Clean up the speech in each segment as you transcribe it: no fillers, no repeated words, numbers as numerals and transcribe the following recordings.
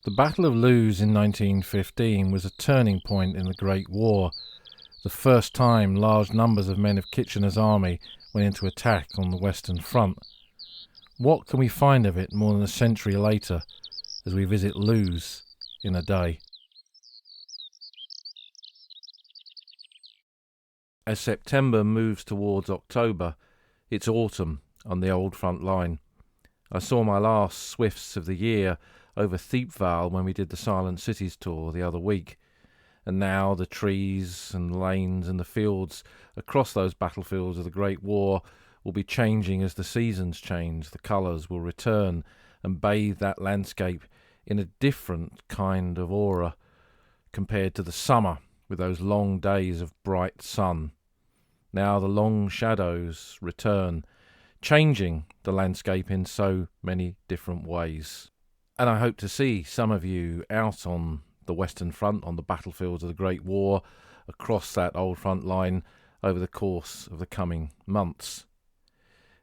The Battle of Loos in 1915 was a turning point in the Great War, the first time large numbers of men of Kitchener's army went into attack on the Western Front. What can we find of it more than a century later as we visit Loos in a day? As September moves towards October, it's autumn on the old front line. I saw my last swifts of the year over Thiepval when we did the Silent Cities tour the other week, and now the trees and lanes and the fields across those battlefields of the Great War will be changing as the seasons change. The colours will return and bathe that landscape in a different kind of aura compared to the summer with those long days of bright sun. Now the long shadows return, changing the landscape in so many different ways. And I hope to see some of you out on the Western Front, on the battlefields of the Great War, across that old front line over the course of the coming months.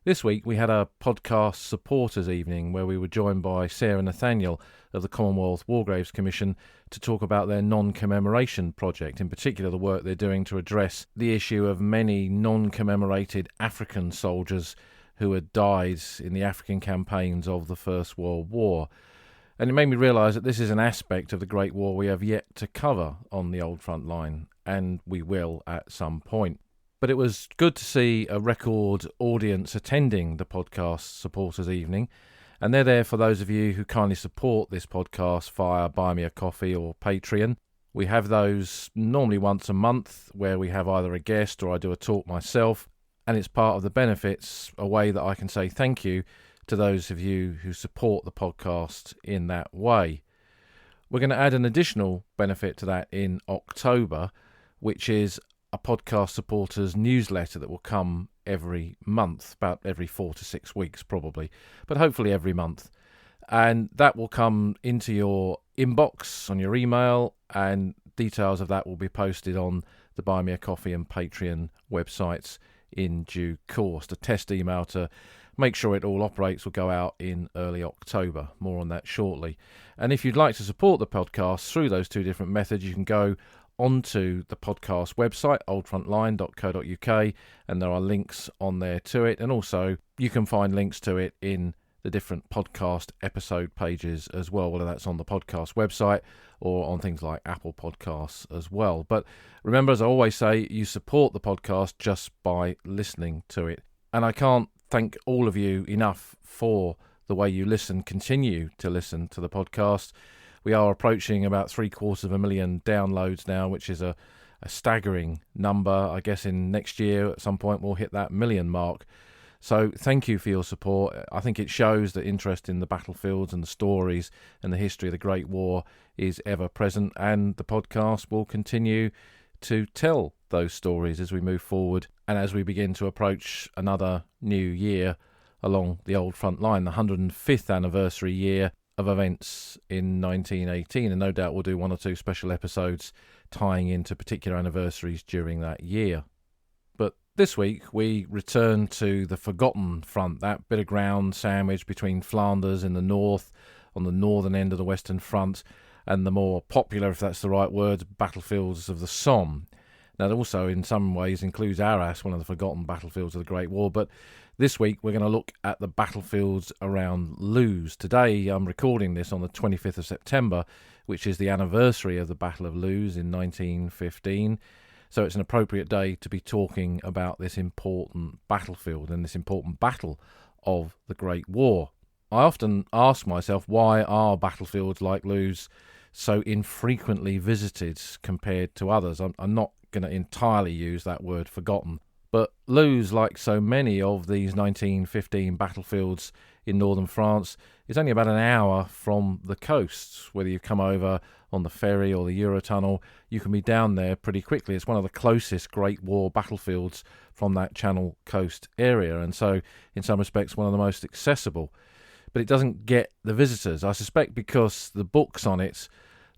This week we had a podcast supporters evening where we were joined by Sarah Nathaniel of the Commonwealth War Graves Commission to talk about their non-commemoration project, in particular the work they're doing to address the issue of many non-commemorated African soldiers who had died in the African campaigns of the First World War. And it made me realise that this is an aspect of the Great War we have yet to cover on the old front line, and we will at some point. But it was good to see a record audience attending the podcast supporters evening, and they're there for those of you who kindly support this podcast via Buy Me a Coffee or Patreon. We have those normally once a month where we have either a guest or I do a talk myself, and it's part of the benefits, a way that I can say thank you to those of you who support the podcast in that way. We're going to add an additional benefit to that in October, which is a podcast supporters newsletter that will come every month, about every 4 to 6 weeks probably, but hopefully every month. And that will come into your inbox on your email, and details of that will be posted on the Buy Me a Coffee and Patreon websites in due course. The test email to make sure it all operates will go out in early October. More on that shortly. And if you'd like to support the podcast through those two different methods, you can go onto the podcast website, oldfrontline.co.uk, and there are links on there to it. And also you can find links to it in the different podcast episode pages as well, whether that's on the podcast website or on things like Apple Podcasts as well. But remember, as I always say, you support the podcast just by listening to it. And I can't thank all of you enough for the way you continue to listen to the podcast. We are approaching about 750,000 downloads now, which is a staggering number. I guess in next year at some point we'll hit that million mark. So thank you for your support. I think it shows that interest in the battlefields and the stories and the history of the Great War is ever present, and the podcast will continue to tell those stories as we move forward and as we begin to approach another new year along the old front line, the 105th anniversary year of events in 1918, and no doubt we'll do 1 or 2 special episodes tying into particular anniversaries during that year. But this week we return to the forgotten front, that bit of ground sandwiched between Flanders in the north, on the northern end of the Western Front, and the more popular, if that's the right word, battlefields of the Somme. Now, that also in some ways includes Arras, one of the forgotten battlefields of the Great War. But this week we're going to look at the battlefields around Loos. Today I'm recording this on the 25th of September, which is the anniversary of the Battle of Loos in 1915. So it's an appropriate day to be talking about this important battlefield and this important battle of the Great War. I often ask myself, why are battlefields like Loos so infrequently visited compared to others? I'm not going to entirely use that word forgotten, but Loos, like so many of these 1915 battlefields in northern France, is only about an hour from the coast. Whether you come over on the ferry or the Eurotunnel, you can be down there pretty quickly. It's one of the closest Great War battlefields from that Channel coast area, and so in some respects one of the most accessible. But it doesn't get the visitors, I suspect, because the books on it,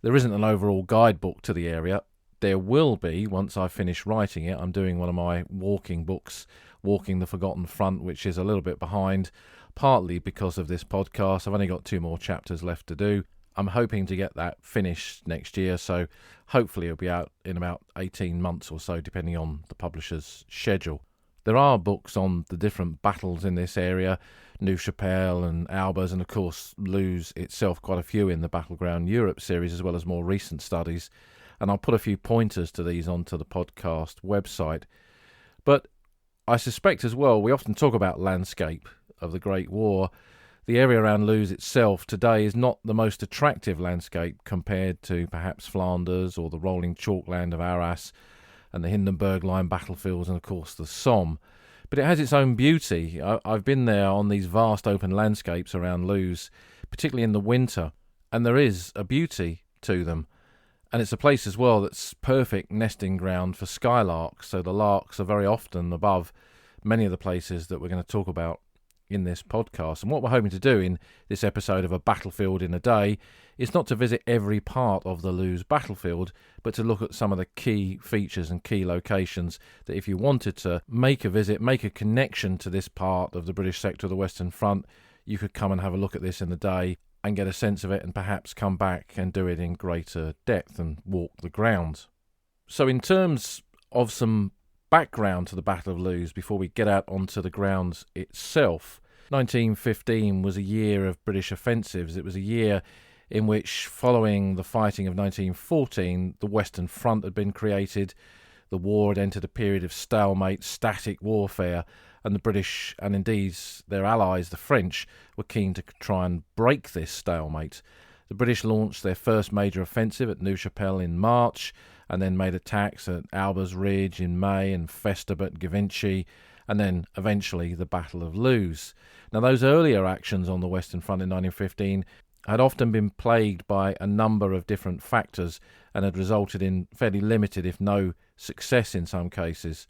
there isn't an overall guidebook to the area. There will be once I finish writing it. I'm doing one of my walking books, Walking the Forgotten Front, which is a little bit behind, partly because of this podcast. I've only got 2 more chapters left to do. I'm hoping to get that finished next year, so hopefully it'll be out in about 18 months or so, depending on the publisher's schedule. There are books on the different battles in this area, Loos-en-Gohelle and Albers, and of course Loos itself, quite a few in the Battleground Europe series, as well as more recent studies. And I'll put a few pointers to these onto the podcast website. But I suspect as well, we often talk about landscape of the Great War. The area around Loos itself today is not the most attractive landscape compared to perhaps Flanders or the rolling chalkland of Arras and the Hindenburg Line battlefields and of course the Somme. But it has its own beauty. I've been there on these vast open landscapes around Loos, particularly in the winter, and there is a beauty to them. And it's a place as well that's perfect nesting ground for skylarks, so the larks are very often above many of the places that we're going to talk about in this podcast. And what we're hoping to do in this episode of A Battlefield in a Day is not to visit every part of the Loos battlefield, but to look at some of the key features and key locations that if you wanted to make a visit, make a connection to this part of the British sector of the Western Front, you could come and have a look at this in the day and get a sense of it and perhaps come back and do it in greater depth and walk the grounds. So in terms of some background to the Battle of Loos before we get out onto the grounds itself, 1915 was a year of British offensives. It was a year in which, following the fighting of 1914, the Western Front had been created, the war had entered a period of stalemate, static warfare, and the British, and indeed their allies, the French, were keen to try and break this stalemate. The British launched their first major offensive at Loos-en-Gohelle in March, and then made attacks at Albers Ridge in May and Festub at Givenchy, and then eventually the Battle of Loos. Now, those earlier actions on the Western Front in 1915 had often been plagued by a number of different factors and had resulted in fairly limited, if no success in some cases.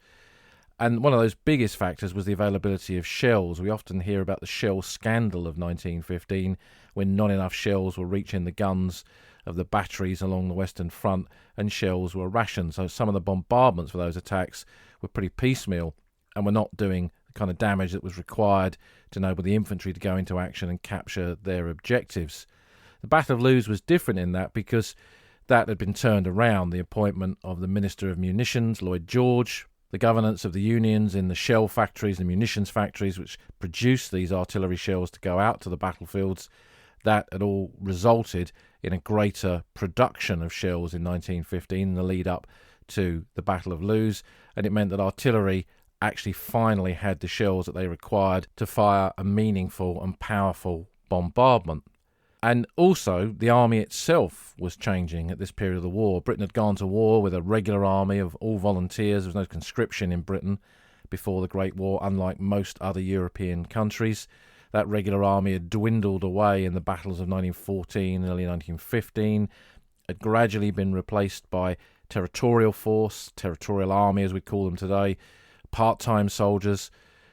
And one of those biggest factors was the availability of shells. We often hear about the shell scandal of 1915, when not enough shells were reaching the guns of the batteries along the Western Front and shells were rationed. So some of the bombardments for those attacks were pretty piecemeal and were not doing the kind of damage that was required to enable the infantry to go into action and capture their objectives. The Battle of Loos was different in that because that had been turned around. The appointment of the Minister of Munitions, Lloyd George, the governance of the unions in the shell factories, the munitions factories which produced these artillery shells to go out to the battlefields, that had all resulted in a greater production of shells in 1915 in the lead up to the Battle of Loos, and it meant that artillery actually finally had the shells that they required to fire a meaningful and powerful bombardment. And also, the army itself was changing at this period of the war. Britain had gone to war with a regular army of all volunteers. There was no conscription in Britain before the Great War, unlike most other European countries. That regular army had dwindled away in the battles of 1914 and early 1915, had gradually been replaced by territorial force, territorial army as we call them today, part-time soldiers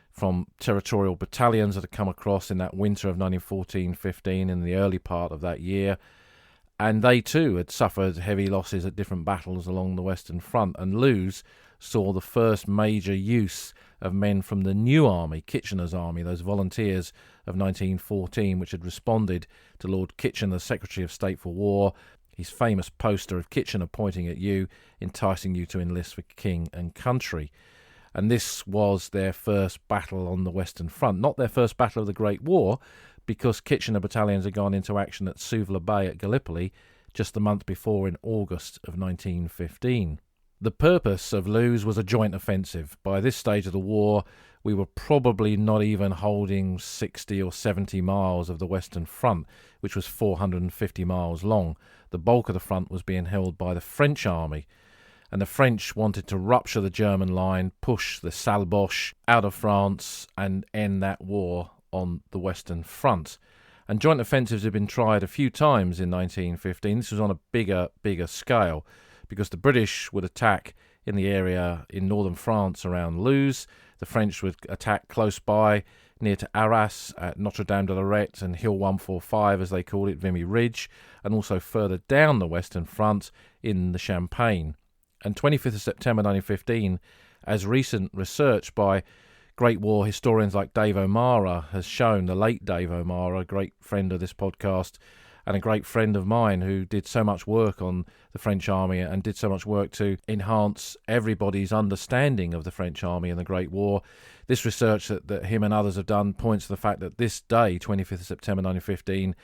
from territorial battalions that had come across in that winter of 1914-15 in the early part of that year. And they too had suffered heavy losses at different battles along the Western Front. And Loos saw the first major use of men from the new army, Kitchener's army, those volunteers of 1914, which had responded to Lord Kitchener, Secretary of State for War, his famous poster of Kitchener pointing at you, enticing you to enlist for king and country. And this was their first battle on the Western Front, not their first battle of the Great War, because Kitchener battalions had gone into action at Suvla Bay at Gallipoli just the month before in August of 1915. The purpose of Loos was a joint offensive. By this stage of the war, we were probably not even holding 60 or 70 miles of the Western Front, which was 450 miles long. The bulk of the front was being held by the French army, and the French wanted to rupture the German line, push the Salboche out of France and end that war on the Western Front. And joint offensives had been tried a few times in 1915. This was on a bigger scale, because the British would attack in the area in northern France around Loos. The French would attack close by near to Arras at Notre-Dame-de-Lorette and Hill 145, as they called it, Vimy Ridge, and also further down the Western Front in the Champagne. And 25th of September 1915, as recent research by Great War historians like Dave O'Mara has shown, the late Dave O'Mara, a great friend of this podcast, and a great friend of mine who did so much work on the French army and did so much work to enhance everybody's understanding of the French army and the Great War. This research that him and others have done points to the fact that this day, 25th of September 1915,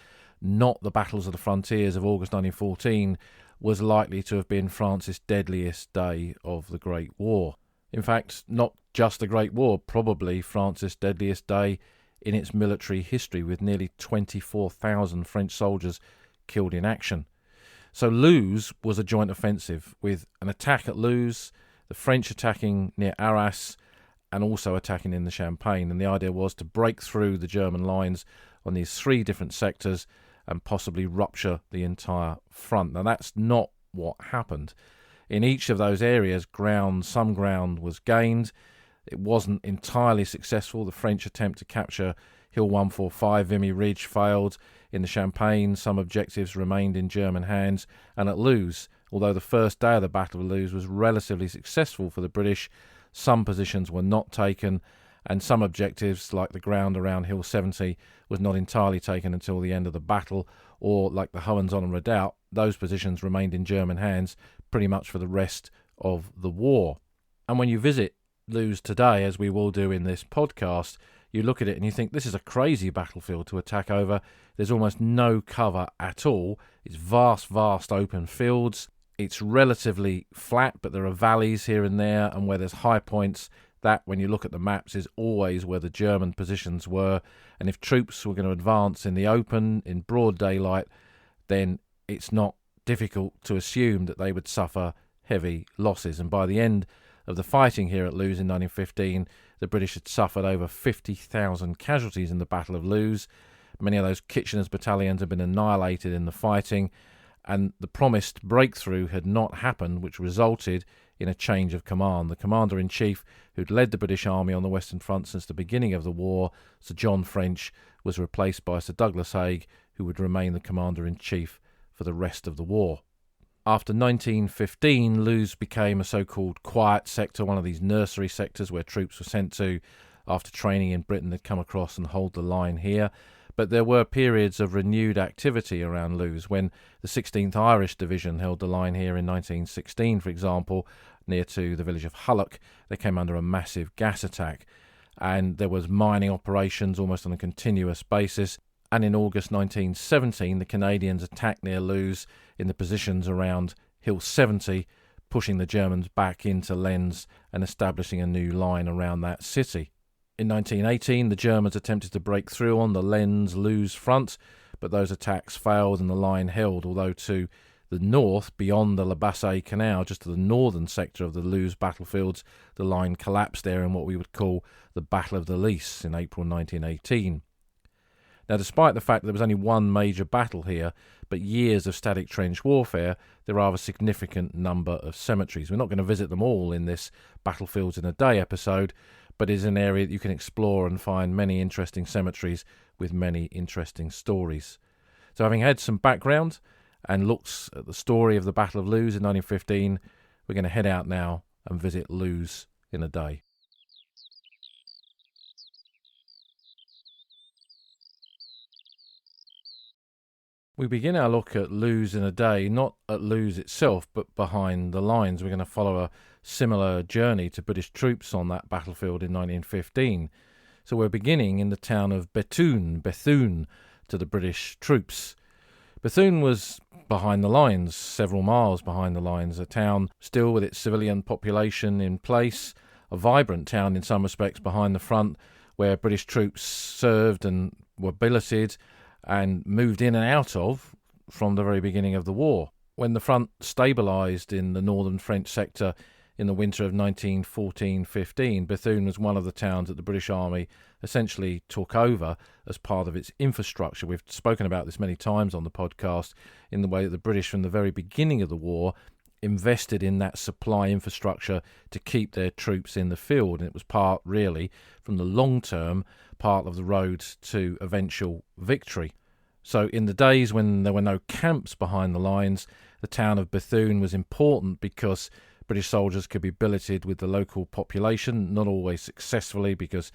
not the battles of the frontiers of August 1914, was likely to have been France's deadliest day of the Great War. In fact, not just the Great War, probably France's deadliest day in its military history, with nearly 24,000 French soldiers killed in action. So Loos was a joint offensive, with an attack at Loos, the French attacking near Arras, and also attacking in the Champagne. And the idea was to break through the German lines on these three different sectors and possibly rupture the entire front. Now, that's not what happened. In each of those areas, some ground was gained. It wasn't entirely successful. The French attempt to capture Hill 145, Vimy Ridge, failed. In the Champagne, some objectives remained in German hands. And at Loos, although the first day of the Battle of Loos was relatively successful for the British, some positions were not taken, and some objectives, like the ground around Hill 70, was not entirely taken until the end of the battle, or like the Hohenzollern Redoubt, those positions remained in German hands pretty much for the rest of the war. And when you visit Loos today, as we will do in this podcast, you look at it and you think this is a crazy battlefield to attack over. There's almost no cover at all. It's vast open fields. It's relatively flat, but there are valleys here and there, and where there's high points, that, when you look at the maps, is always where the German positions were. And if troops were going to advance in the open, in broad daylight, then it's not difficult to assume that they would suffer heavy losses. And by the end of the fighting here at Loos in 1915, the British had suffered over 50,000 casualties in the Battle of Loos. Many of those Kitchener's battalions had been annihilated in the fighting, and the promised breakthrough had not happened, which resulted in a change of command. The Commander-in-Chief, who'd led the British Army on the Western Front since the beginning of the war, Sir John French, was replaced by Sir Douglas Haig, who would remain the Commander-in-Chief for the rest of the war. After 1915, Loos became a so-called quiet sector, one of these nursery sectors where troops were sent to after training in Britain had come across and hold the line here. But there were periods of renewed activity around Loos. When the 16th Irish Division held the line here in 1916, for example, near to the village of Hulloch, they came under a massive gas attack. And there was mining operations almost on a continuous basis. And in August 1917, the Canadians attacked near Loos in the positions around Hill 70, pushing the Germans back into Lens and establishing a new line around that city. In 1918, the Germans attempted to break through on the Lens-Loos front, but those attacks failed and the line held, although to the north, beyond the La Bassée Canal, just to the northern sector of the Loos battlefields, the line collapsed there in what we would call the Battle of the Lys in April 1918. Now, despite the fact that there was only one major battle here, but years of static trench warfare, there are a significant number of cemeteries. We're not going to visit them all in this Battlefields in a Day episode, but it is an area that you can explore and find many interesting cemeteries with many interesting stories. So having had some background and looks at the story of the Battle of Loos in 1915, we're going to head out now and visit Loos in a Day. We begin our look at Loos in a Day, not at Loos itself, but behind the lines. We're going to follow a similar journey to British troops on that battlefield in 1915. So we're beginning in the town of Bethune to the British troops. Bethune was behind the lines, several miles behind the lines, a town still with its civilian population in place, a vibrant town in some respects behind the front, where British troops served and were billeted and moved in and out of from the very beginning of the war. When the front stabilised in the northern French sector in the winter of 1914-15, Bethune was one of the towns that the British Army essentially took over as part of its infrastructure. We've spoken about this many times on the podcast, in the way that the British from the very beginning of the war invested in that supply infrastructure to keep their troops in the field, and it was part, really, from the long term, part of the road to eventual victory. So in the days when there were no camps behind the lines, the town of Bethune was important because British soldiers could be billeted with the local population, not always successfully, because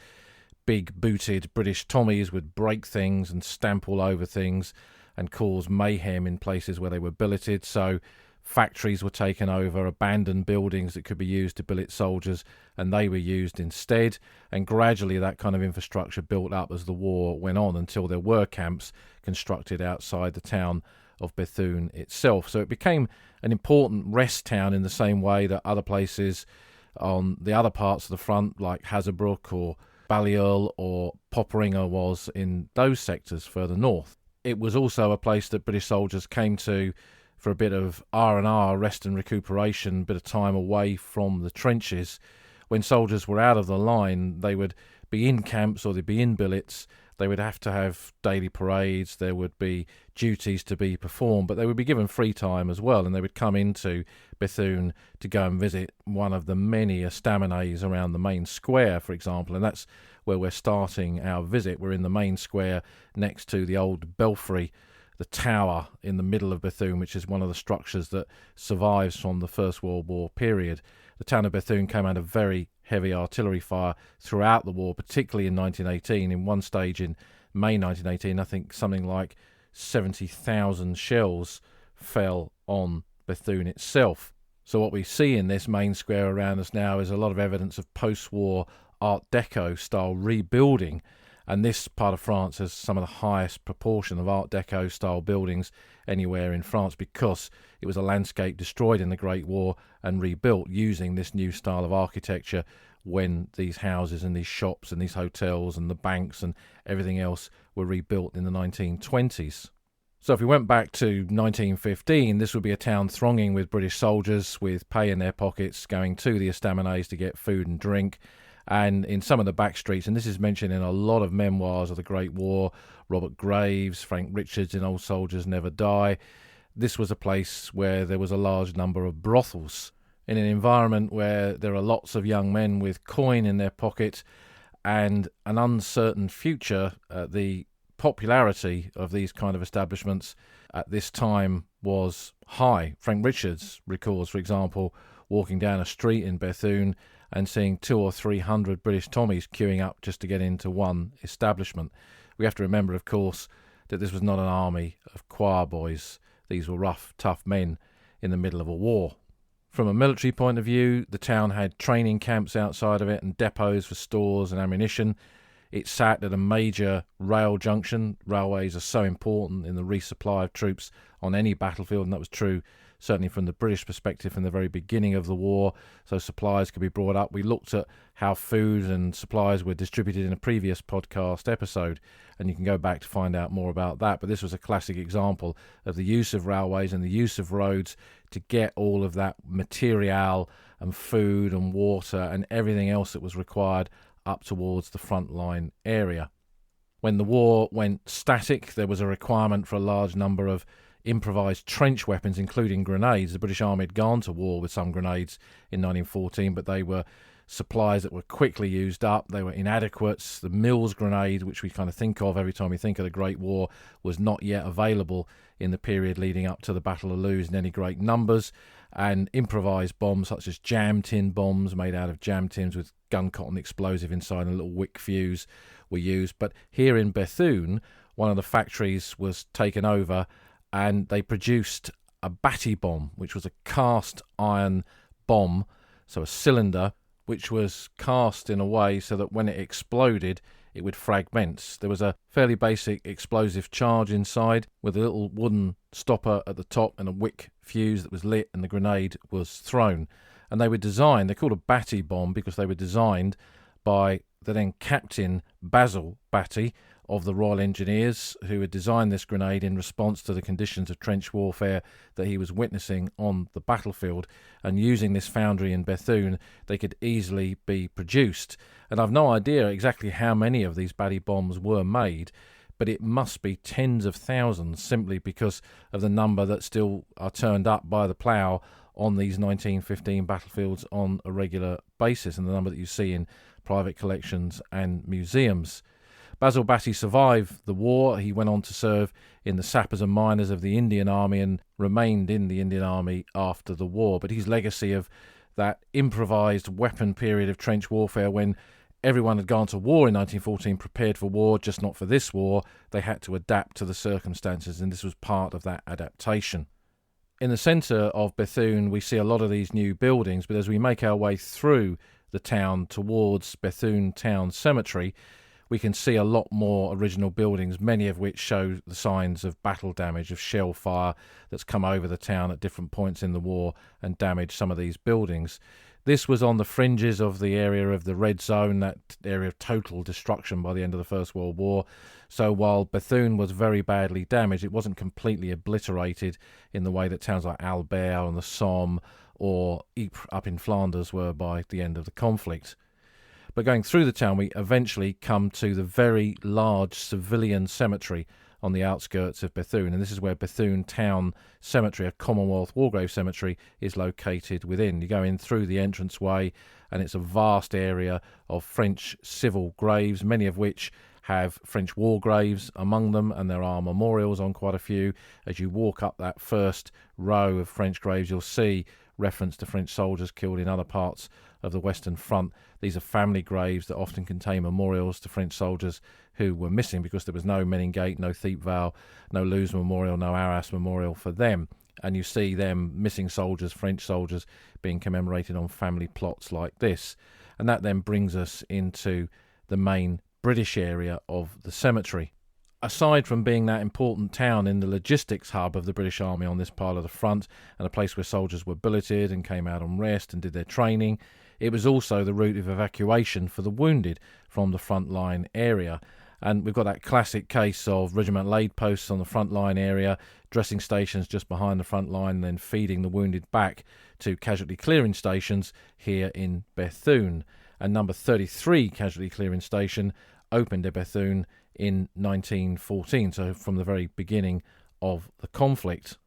big booted British Tommies would break things and stamp all over things, and cause mayhem in places where they were billeted. So factories were taken over, abandoned buildings that could be used to billet soldiers, and they were used instead. And gradually that kind of infrastructure built up as the war went on, until there were camps constructed outside the town of Bethune itself. So it became an important rest town in the same way that other places on the other parts of the front, like Hazebrouck or Balliol or Popperinge, was in those sectors further north. It was also a place that British soldiers came to for a bit of R&R, rest and recuperation, a bit of time away from the trenches. When soldiers were out of the line, they would be in camps or they'd be in billets. They would have to have daily parades, there would be duties to be performed, but they would be given free time as well, and they would come into Bethune to go and visit one of the many estaminets around the main square, for example, and that's where we're starting our visit. We're in the main square next to the old belfry, the tower in the middle of Bethune, which is one of the structures that survives from the First World War period. The town of Bethune came under very heavy artillery fire throughout the war, particularly in 1918. In one stage in May 1918, I think something like 70,000 shells fell on Bethune itself. So what we see in this main square around us now is a lot of evidence of post-war Art Deco style rebuilding. And this part of France has some of the highest proportion of Art Deco style buildings anywhere in France, because it was a landscape destroyed in the Great War and rebuilt using this new style of architecture when these houses and these shops and these hotels and the banks and everything else were rebuilt in the 1920s. So if we went back to 1915, this would be a town thronging with British soldiers with pay in their pockets, going to the estaminets to get food and drink. And in some of the back streets, and this is mentioned in a lot of memoirs of the Great War, Robert Graves, Frank Richards in Old Soldiers Never Die, this was a place where there was a large number of brothels. In an environment where there are lots of young men with coin in their pocket and an uncertain future, the popularity of these kind of establishments at this time was high. Frank Richards recalls, for example, walking down a street in Bethune and seeing 200 or 300 British Tommies queuing up just to get into one establishment. We have to remember, of course, that this was not an army of choir boys. These were rough, tough men in the middle of a war. From a military point of view, the town had training camps outside of it and depots for stores and ammunition. It sat at a major rail junction. Railways are so important in the resupply of troops on any battlefield, and that was true certainly from the British perspective from the very beginning of the war, so supplies could be brought up. We looked at how food and supplies were distributed in a previous podcast episode, and you can go back to find out more about that. But this was a classic example of the use of railways and the use of roads to get all of that material and food and water and everything else that was required up towards the front line area. When the war went static, there was a requirement for a large number of improvised trench weapons, including grenades. The British Army had gone to war with some grenades in 1914, but they were supplies that were quickly used up. They were inadequate. The Mills grenade, which we kind of think of every time we think of the Great War, was not yet available in the period leading up to the Battle of Loos in any great numbers. And improvised bombs such as jam tin bombs made out of jam tins with gun cotton explosive inside and a little wick fuse were used. But here in Bethune, one of the factories was taken over and they produced a batty bomb, which was a cast iron bomb, so a cylinder, which was cast in a way so that when it exploded, it would fragment. There was a fairly basic explosive charge inside with a little wooden stopper at the top and a wick fuse that was lit, and the grenade was thrown. And they were designed, they're called a batty bomb because they were designed by the then Captain Basil Batty of the Royal Engineers, who had designed this grenade in response to the conditions of trench warfare that he was witnessing on the battlefield. And using this foundry in Bethune, they could easily be produced. And I've no idea exactly how many of these batty bombs were made, but it must be tens of thousands simply because of the number that still are turned up by the plough on these 1915 battlefields on a regular basis, and the number that you see in private collections and museums. Basil Batty survived the war. He went on to serve in the sappers and miners of the Indian Army and remained in the Indian Army after the war. But his legacy of that improvised weapon period of trench warfare, when Everyone had gone to war in 1914, prepared for war, just not for this war. They had to adapt to the circumstances, and this was part of that adaptation. In the centre of Bethune, we see a lot of these new buildings, but as we make our way through the town towards Bethune Town Cemetery, we can see a lot more original buildings, many of which show the signs of battle damage, of shell fire that's come over the town at different points in the war and damaged some of these buildings. This was on the fringes of the area of the Red Zone, that area of total destruction by the end of the First World War. So while Bethune was very badly damaged, it wasn't completely obliterated in the way that towns like Albert and the Somme or Ypres up in Flanders were by the end of the conflict. But going through the town, we eventually come to the very large civilian cemetery on the outskirts of Bethune, and this is where Bethune Town Cemetery, a Commonwealth War Grave cemetery, is located within. You go in through the entranceway, and it's a vast area of French civil graves, many of which have French war graves among them, and there are memorials on quite a few. As you walk up that first row of French graves, you'll see reference to French soldiers killed in other parts of the Western Front. These are family graves that often contain memorials to French soldiers who were missing because there was no Meningate, no Thiepval, no Loos Memorial, no Arras Memorial for them. And you see them, missing soldiers, French soldiers, being commemorated on family plots like this. And that then brings us into the main British area of the cemetery. Aside from being that important town in the logistics hub of the British Army on this part of the front, and a place where soldiers were billeted and came out on rest and did their training, it was also the route of evacuation for the wounded from the front line area. And we've got that classic case of regimental aid posts on the front line area, dressing stations just behind the front line, and then feeding the wounded back to casualty clearing stations here in Bethune. And number 33 casualty clearing station opened at Bethune in 1914, so from the very beginning of the conflict.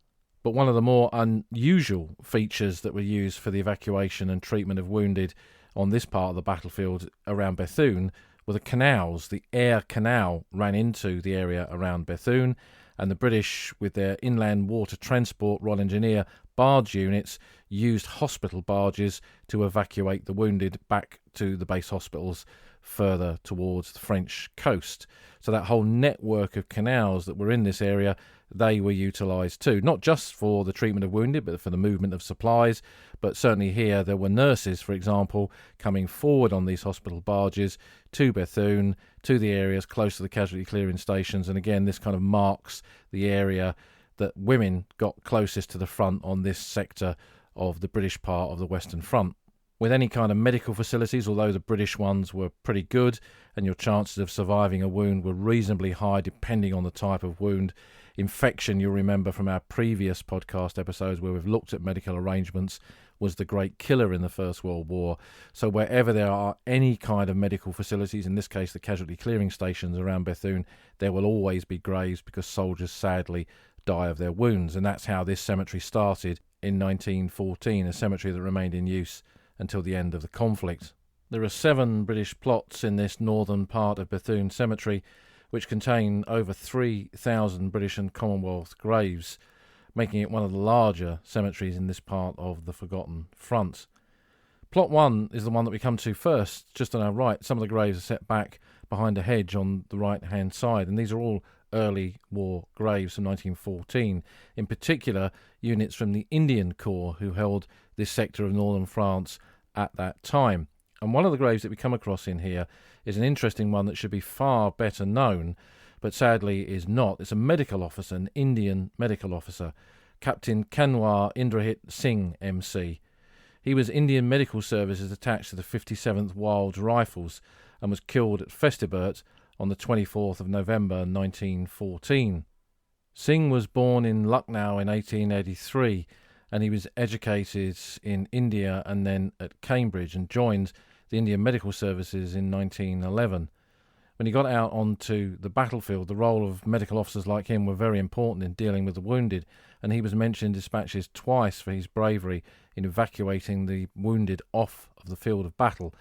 But one of the more unusual features that were used for the evacuation and treatment of wounded on this part of the battlefield around Bethune were the canals. The Aire Canal ran into the area around Bethune, and the British, with their inland water transport Royal Engineer barge units, used hospital barges to evacuate the wounded back to the base hospitals further towards the French coast. So that whole network of canals that were in this area, they were utilised too, not just for the treatment of wounded, but for the movement of supplies. But certainly here there were nurses, for example, coming forward on these hospital barges to Bethune, to the areas close to the casualty clearing stations. And again, this kind of marks the area that women got closest to the front on this sector of the British part of the Western Front. With any kind of medical facilities, although the British ones were pretty good, and your chances of surviving a wound were reasonably high depending on the type of wound. Infection, you'll remember from our previous podcast episodes where we've looked at medical arrangements, was the great killer in the First World War. So wherever there are any kind of medical facilities, in this case the casualty clearing stations around Bethune, there will always be graves because soldiers sadly die of their wounds. And that's how this cemetery started in 1914, a cemetery that remained in use until the end of the conflict. There are 7 British plots in this northern part of Bethune Cemetery, which contain over 3,000 British and Commonwealth graves, making it one of the larger cemeteries in this part of the Forgotten Front. Plot 1 is the one that we come to first, just on our right. Some of the graves are set back behind a hedge on the right-hand side, and these are all early war graves from 1914. In particular, units from the Indian Corps who held this sector of northern France at that time. And one of the graves that we come across in here is an interesting one that should be far better known, but sadly is not. It's a medical officer, an Indian medical officer, Captain Kanwar Indrajit Singh, MC. He was Indian Medical Services attached to the 57th Wild Rifles and was killed at Festubert on the 24th of November 1914. Singh was born in Lucknow in 1883, and he was educated in India and then at Cambridge, and joined the Indian Medical Services in 1911. When he got out onto the battlefield, the role of medical officers like him were very important in dealing with the wounded, and he was mentioned in dispatches twice for his bravery in evacuating the wounded off of the field of battle,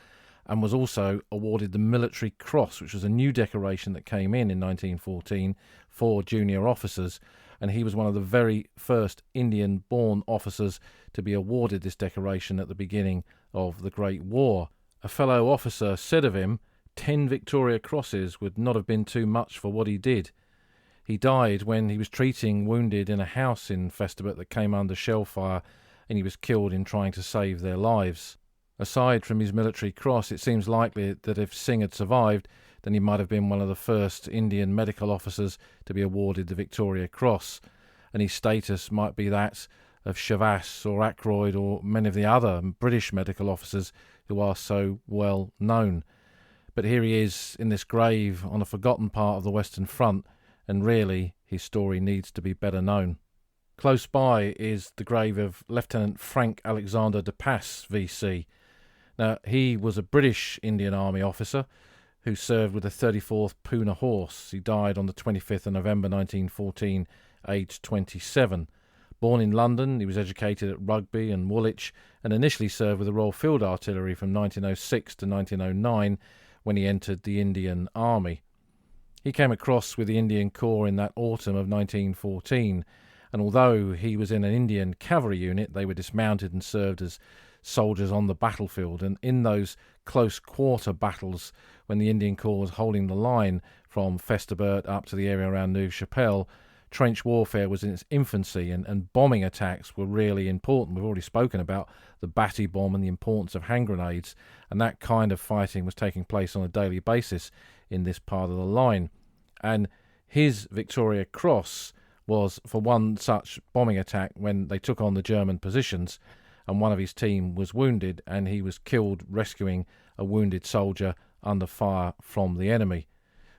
and was also awarded the Military Cross, which was a new decoration that came in 1914 for junior officers, and he was one of the very first Indian-born officers to be awarded this decoration at the beginning of the Great War. A fellow officer said of him, 10 Victoria Crosses would not have been too much for what he did. He died when he was treating wounded in a house in Festubert that came under shell fire, and he was killed in trying to save their lives. Aside from his military cross, it seems likely that if Singh had survived, then he might have been one of the first Indian medical officers to be awarded the Victoria Cross, and his status might be that of Shavas or Ackroyd or many of the other British medical officers who are so well known. But here he is in this grave on a forgotten part of the Western Front, and really his story needs to be better known. Close by is the grave of Lieutenant Frank Alexander de Pass, VC. Now, he was a British Indian Army officer who served with the 34th Poona Horse. He died on the 25th of November 1914, aged 27. Born in London, he was educated at Rugby and Woolwich and initially served with the Royal Field Artillery from 1906 to 1909 when he entered the Indian Army. He came across with the Indian Corps in that autumn of 1914, and although he was in an Indian cavalry unit, they were dismounted and served as soldiers on the battlefield. And in those close quarter battles, when the Indian Corps was holding the line from Festubert up to the area around Loos-en-Gohelle, trench warfare was in its infancy, and bombing attacks were really important. We've already spoken about the Batty bomb and the importance of hand grenades, and that kind of fighting was taking place on a daily basis in this part of the line. And his Victoria Cross was for one such bombing attack when they took on the German positions, and one of his team was wounded, and he was killed rescuing a wounded soldier under fire from the enemy.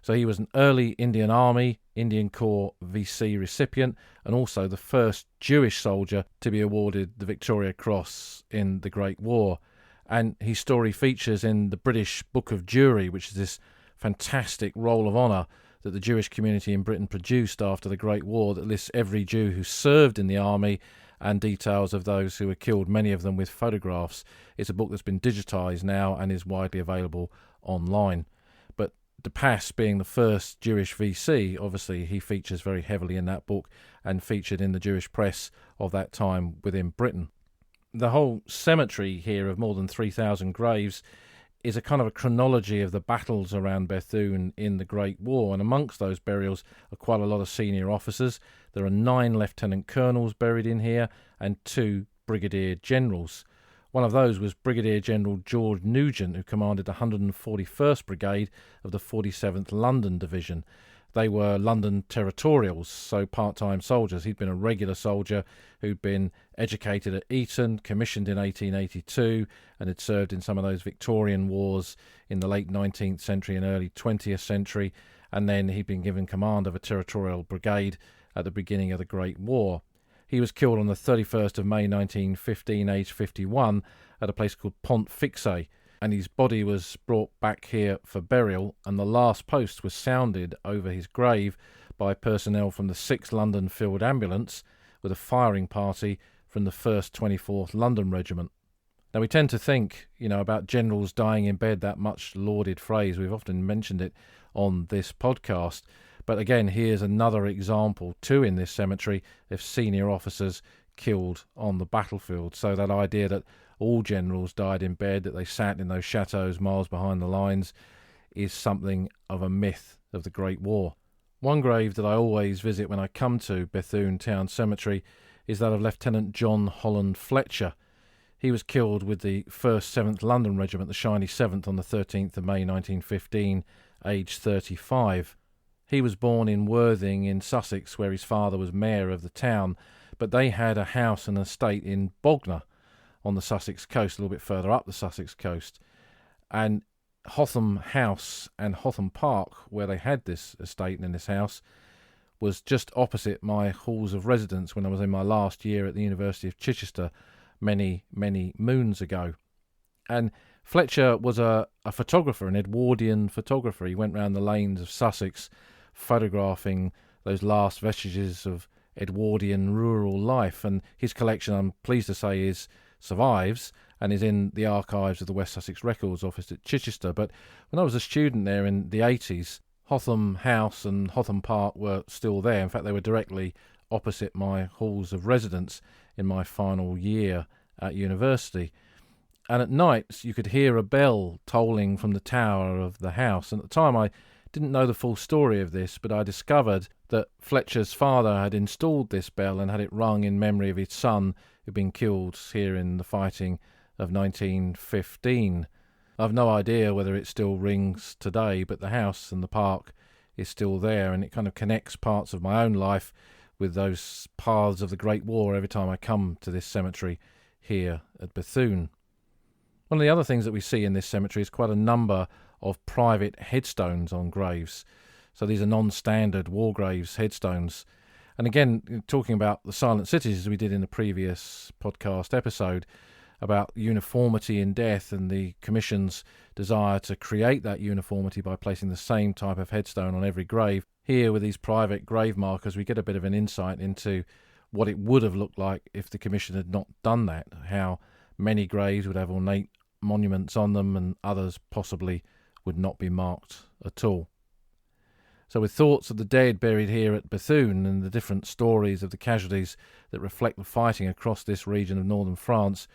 So he was an early Indian Army, Indian Corps VC recipient, and also the first Jewish soldier to be awarded the Victoria Cross in the Great War. And his story features in the British Book of Jewry, which is this fantastic roll of honour that the Jewish community in Britain produced after the Great War that lists every Jew who served in the army and details of those who were killed, many of them with photographs. It's a book that's been digitised now and is widely available online. But de Pass, being the first Jewish VC, obviously he features very heavily in that book and featured in the Jewish press of that time within Britain. The whole cemetery here of more than 3,000 graves is a kind of a chronology of the battles around Bethune in the Great War, and amongst those burials are quite a lot of senior officers. There are 9 lieutenant colonels buried in here and 2 brigadier generals. One of those was Brigadier General George Nugent, who commanded the 141st Brigade of the 47th London Division. They were London territorials, so part-time soldiers. He'd been a regular soldier who'd been educated at Eton, commissioned in 1882, and had served in some of those Victorian wars in the late 19th century and early 20th century, and then he'd been given command of a territorial brigade at the beginning of the Great War. He was killed on the 31st of May 1915, aged 51, at a place called Pont Fixé, and his body was brought back here for burial, and the last post was sounded over his grave by personnel from the 6th London Field Ambulance with a firing party from the 1st 24th London Regiment. Now, we tend to think, about generals dying in bed, that much lauded phrase. We've often mentioned it on this podcast. But again, here's another example, too, in this cemetery of senior officers killed on the battlefield. So that idea that all generals died in bed, that they sat in those chateaux miles behind the lines, is something of a myth of the Great War. One grave that I always visit when I come to Bethune Town Cemetery is that of Lieutenant John Holland Fletcher. He was killed with the 1st 7th London Regiment, the Shiny 7th, on the 13th of May 1915, aged 35. He was born in Worthing in Sussex, where his father was mayor of the town, but they had a house and estate in Bognor on the Sussex coast, a little bit further up the Sussex coast. And Hotham House and Hotham Park, where they had this estate and this house, was just opposite my halls of residence when I was in my last year at the University of Chichester many, many moons ago. And Fletcher was a photographer, an Edwardian photographer. He went round the lanes of Sussex photographing those last vestiges of Edwardian rural life, and his collection, I'm pleased to say, survives and is in the archives of the West Sussex Records Office at Chichester. But when I was a student there in the 80s, Hotham House and Hotham Park were still there. In fact, they were directly opposite my halls of residence in my final year at university. And at night you could hear a bell tolling from the tower of the house. And at the time I didn't know the full story of this, but I discovered that Fletcher's father had installed this bell and had it rung in memory of his son who'd been killed here in the fighting of 1915. I've no idea whether it still rings today, but the house and the park is still there, and it kind of connects parts of my own life with those paths of the Great War every time I come to this cemetery here at Bethune. One of the other things that we see in this cemetery is quite a number of private headstones on graves. So these are non-standard war graves headstones. And again, talking about the silent cities, as we did in the previous podcast episode, about uniformity in death and the Commission's desire to create that uniformity by placing the same type of headstone on every grave. Here, with these private grave markers, we get a bit of an insight into what it would have looked like if the Commission had not done that, how many graves would have ornate monuments on them and others possibly would not be marked at all. So with thoughts of the dead buried here at Bethune and the different stories of the casualties that reflect the fighting across this region of northern France,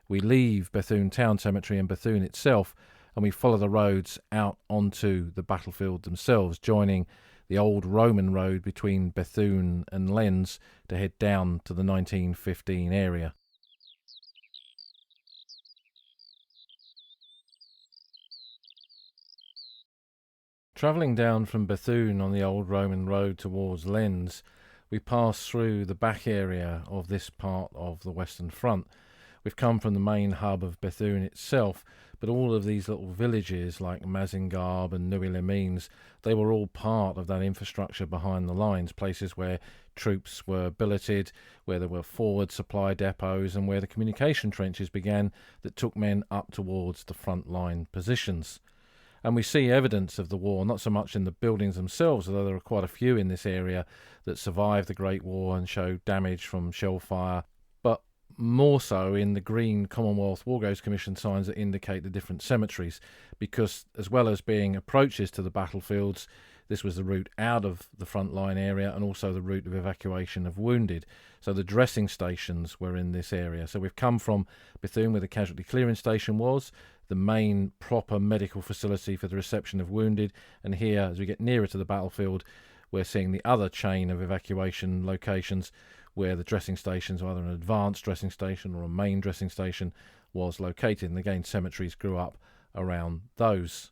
we leave Bethune Town Cemetery and Bethune itself, and we follow the roads out onto the battlefield themselves, joining the old Roman road between Bethune and Lens to head down to the 1915 area. Travelling down from Bethune on the old Roman road towards Lens, we pass through the back area of this part of the Western Front. We've come from the main hub of Bethune itself, but all of these little villages like Mazingarbe and Neuilly-les-Mines, they were all part of that infrastructure behind the lines, places where troops were billeted, where there were forward supply depots, and where the communication trenches began that took men up towards the front line positions. And we see evidence of the war, not so much in the buildings themselves, although there are quite a few in this area that survived the Great War and show damage from shell fire, but more so in the green Commonwealth War Graves Commission signs that indicate the different cemeteries, because as well as being approaches to the battlefields, this was the route out of the front line area and also the route of evacuation of wounded. So the dressing stations were in this area. So we've come from Bethune, where the casualty clearing station was, the main proper medical facility for the reception of wounded, and here, as we get nearer to the battlefield, we're seeing the other chain of evacuation locations where the dressing stations, either an advanced dressing station or a main dressing station, was located. And again, cemeteries grew up around those.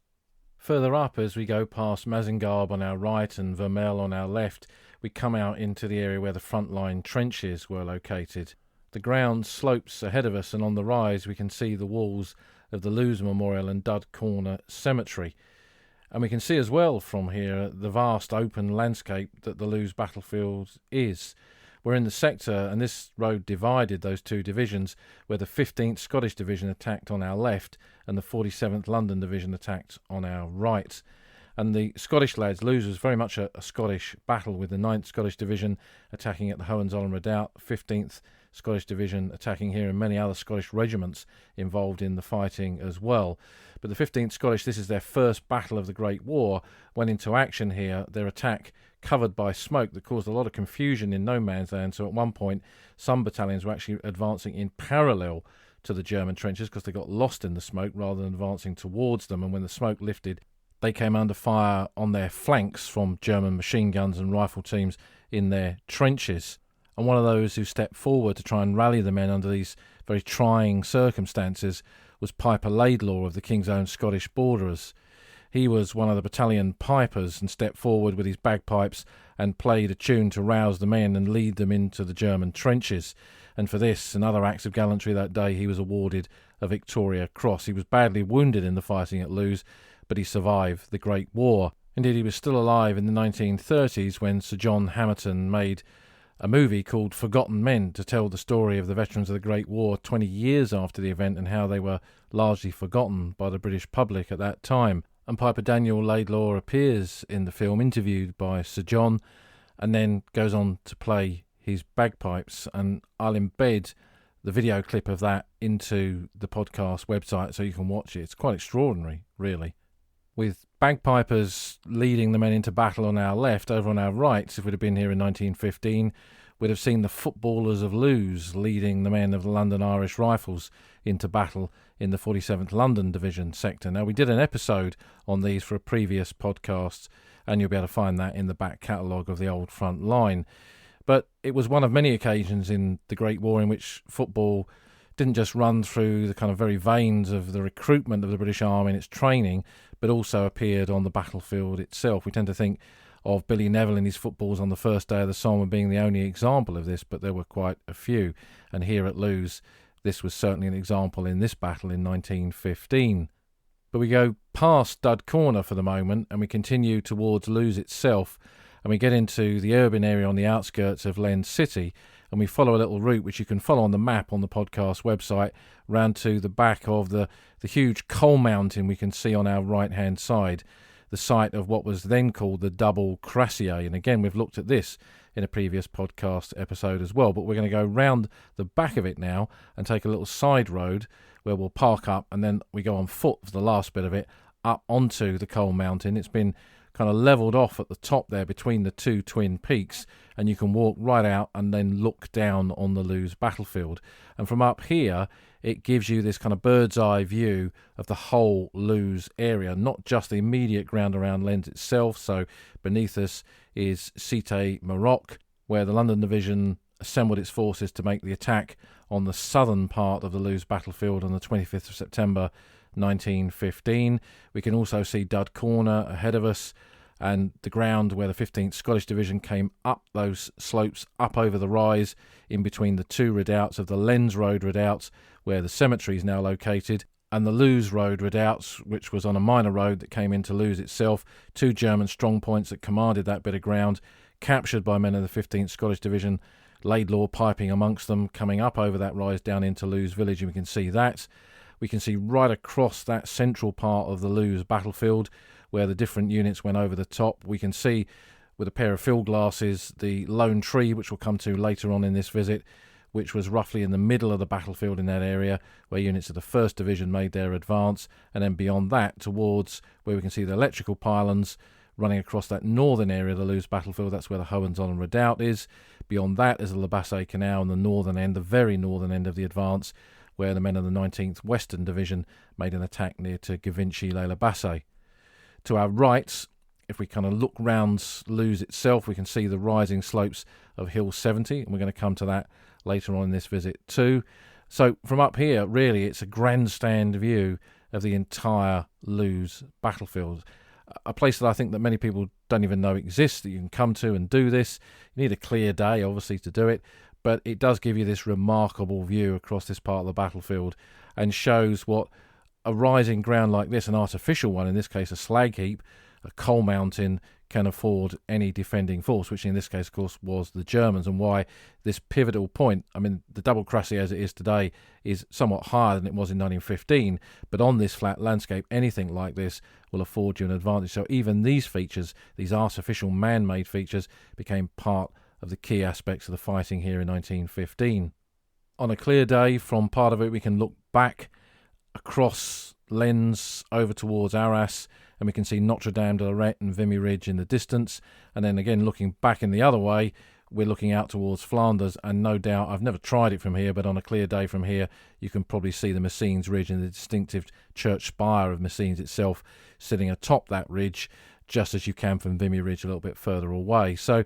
Further up, as we go past Mazingarbe on our right and Vermelles on our left, we come out into the area where the front line trenches were located. The ground slopes ahead of us, and on the rise we can see the walls of the Loos Memorial and Dud Corner Cemetery. And we can see as well from here the vast open landscape that the Loos battlefield is. We're in the sector, and this road divided those two divisions, where the 15th Scottish Division attacked on our left and the 47th London Division attacked on our right. And the Scottish lads, Loos was very much a Scottish battle, with the 9th Scottish Division attacking at the Hohenzollern Redoubt, 15th Scottish Division attacking here, and many other Scottish regiments involved in the fighting as well. But the 15th Scottish, this is their first battle of the Great War, went into action here. Their attack covered by smoke that caused a lot of confusion in no man's land. So at one point, some battalions were actually advancing in parallel to the German trenches because they got lost in the smoke rather than advancing towards them. And when the smoke lifted, they came under fire on their flanks from German machine guns and rifle teams in their trenches. And one of those who stepped forward to try and rally the men under these very trying circumstances was Piper Laidlaw of the King's Own Scottish Borderers. He was one of the battalion pipers and stepped forward with his bagpipes and played a tune to rouse the men and lead them into the German trenches. And for this and other acts of gallantry that day, he was awarded a Victoria Cross. He was badly wounded in the fighting at Loos, but he survived the Great War. Indeed, he was still alive in the 1930s when Sir John Hamerton made a movie called Forgotten Men to tell the story of the veterans of the Great War 20 years after the event and how they were largely forgotten by the British public at that time. And Piper Daniel Laidlaw appears in the film, interviewed by Sir John, and then goes on to play his bagpipes. And I'll embed the video clip of that into the podcast website so you can watch it. It's quite extraordinary, really. With bagpipers leading the men into battle on our left, over on our right, if we'd have been here in 1915, we'd have seen the footballers of Loos leading the men of the London Irish Rifles into battle in the 47th London Division sector. Now, we did an episode on these for a previous podcast, and you'll be able to find that in the back catalogue of the Old Front Line. But it was one of many occasions in the Great War in which football didn't just run through the kind of very veins of the recruitment of the British Army and its training, but also appeared on the battlefield itself. We tend to think of Billy Neville and his footballs on the first day of the Somme being the only example of this, but there were quite a few. And here at Loos, this was certainly an example in this battle in 1915. But we go past Dud Corner for the moment, and we continue towards Loos itself, and we get into the urban area on the outskirts of Lens City, and we follow a little route which you can follow on the map on the podcast website round to the back of the huge coal mountain we can see on our right-hand side, the site of what was then called the Double Crassier. And again, we've looked at this in a previous podcast episode as well, but we're going to go round the back of it now and take a little side road where we'll park up, and then we go on foot for the last bit of it up onto the coal mountain. It's been kind of levelled off at the top there between the two twin peaks, and you can walk right out and then look down on the Loos battlefield. And from up here, it gives you this kind of bird's eye view of the whole Loos area, not just the immediate ground around Lens itself. So beneath us is Cité Maroc, where the London Division assembled its forces to make the attack on the southern part of the Loos battlefield on the 25th of September 1915. We can also see Dud Corner ahead of us, and the ground where the 15th Scottish Division came up those slopes, up over the rise in between the two redoubts of the Lens Road redoubts, where the cemetery is now located, and the Loos Road redoubts, which was on a minor road that came into Loos itself. Two German strongpoints that commanded that bit of ground, captured by men of the 15th Scottish Division, Laidlaw piping amongst them, coming up over that rise down into Loos village, and we can see that. We can see right across that central part of the Loos battlefield where the different units went over the top. We can see with a pair of field glasses the lone tree, which we'll come to later on in this visit, which was roughly in the middle of the battlefield in that area where units of the 1st Division made their advance, and then beyond that towards where we can see the electrical pylons running across that northern area of the Loos battlefield. That's where the Hohenzollern redoubt is. Beyond that is the Le Basset Canal and the northern end, the very northern end of the advance, where the men of the 19th Western Division made an attack near to Givenchy-les-Le Basset. To our right, if we kind of look round Loos itself, we can see the rising slopes of Hill 70, and we're going to come to that later on in this visit too. So from up here, really, it's a grandstand view of the entire Loos battlefield. A place that I think that many people don't even know exists, that you can come to and do this. You need a clear day, obviously, to do it, but it does give you this remarkable view across this part of the battlefield and shows what a rising ground like this, an artificial one, in this case a slag heap, a coal mountain, can afford any defending force, which in this case, of course, was the Germans, and why this pivotal point, I mean, the Double Crassier as it is today is somewhat higher than it was in 1915, but on this flat landscape, anything like this will afford you an advantage. So even these features, these artificial man-made features, became part of the key aspects of the fighting here in 1915. On a clear day, from part of it, we can look back across Lens over towards Arras, and we can see Notre Dame de Lorette and Vimy Ridge in the distance. And then again, looking back in the other way, we're looking out towards Flanders, and no doubt, I've never tried it from here, but on a clear day from here, you can probably see the Messines Ridge and the distinctive church spire of Messines itself sitting atop that ridge, just as you can from Vimy Ridge a little bit further away. So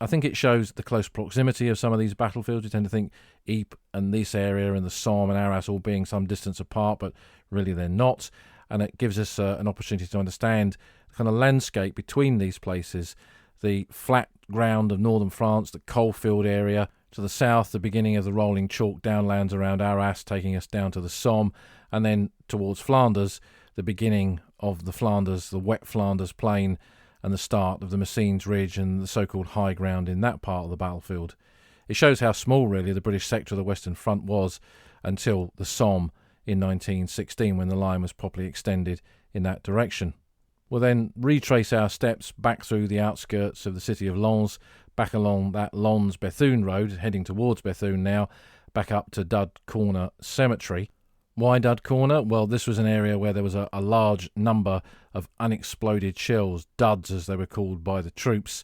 I think it shows the close proximity of some of these battlefields. You tend to think Ypres and this area and the Somme and Arras all being some distance apart, but really they're not. And it gives us an opportunity to understand the kind of landscape between these places, the flat ground of northern France, the coalfield area. To the south, the beginning of the rolling chalk downlands around Arras, taking us down to the Somme, and then towards Flanders, the beginning of the Flanders, the wet Flanders plain, and the start of the Messines Ridge and the so-called high ground in that part of the battlefield. It shows how small, really, the British sector of the Western Front was until the Somme in 1916, when the line was properly extended in that direction. We'll then retrace our steps back through the outskirts of the city of Lens, back along that Lens-Bethune road, heading towards Bethune now, back up to Dud Corner Cemetery. Why Dud Corner? Well, this was an area where there was a large number of unexploded shells, duds as they were called by the troops,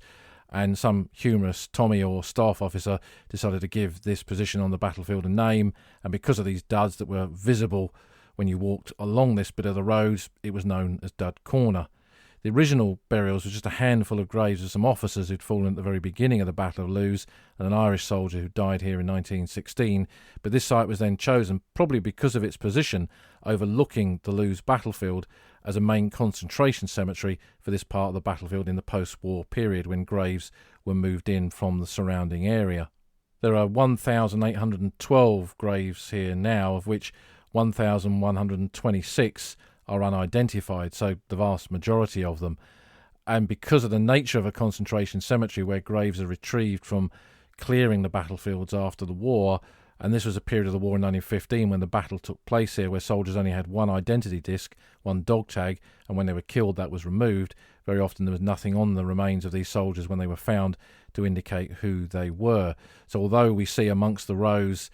and some humorous Tommy or staff officer decided to give this position on the battlefield a name, and because of these duds that were visible when you walked along this bit of the road, it was known as Dud Corner. The original burials were just a handful of graves of some officers who'd fallen at the very beginning of the Battle of Loos and an Irish soldier who died here in 1916, but this site was then chosen, probably because of its position overlooking the Loos battlefield, as a main concentration cemetery for this part of the battlefield in the post-war period when graves were moved in from the surrounding area. There are 1,812 graves here now, of which 1,126 are unidentified, so the vast majority of them. And because of the nature of a concentration cemetery where graves are retrieved from clearing the battlefields after the war, and this was a period of the war in 1915 when the battle took place here, where soldiers only had one identity disc, one dog tag, and when they were killed that was removed. Very often there was nothing on the remains of these soldiers when they were found to indicate who they were. So although we see amongst the rows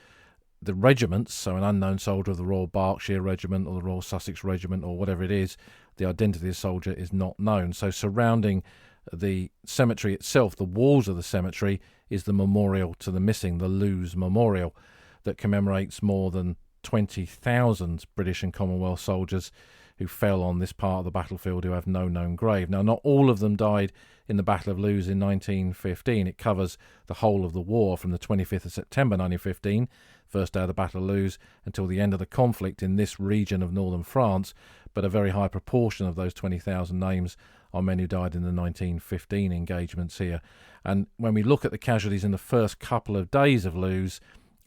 the regiments, so an unknown soldier of the Royal Berkshire Regiment or the Royal Sussex Regiment or whatever it is, the identity of the soldier is not known. So surrounding the cemetery itself, the walls of the cemetery, is the memorial to the missing, the Loos Memorial, that commemorates more than 20,000 British and Commonwealth soldiers who fell on this part of the battlefield who have no known grave. Now, not all of them died in the Battle of Loos in 1915. It covers the whole of the war from the 25th of September 1915, first day of the Battle of Loos, until the end of the conflict in this region of northern France, but a very high proportion of those 20,000 names are men who died in the 1915 engagements here. And when we look at the casualties in the first couple of days of Loos,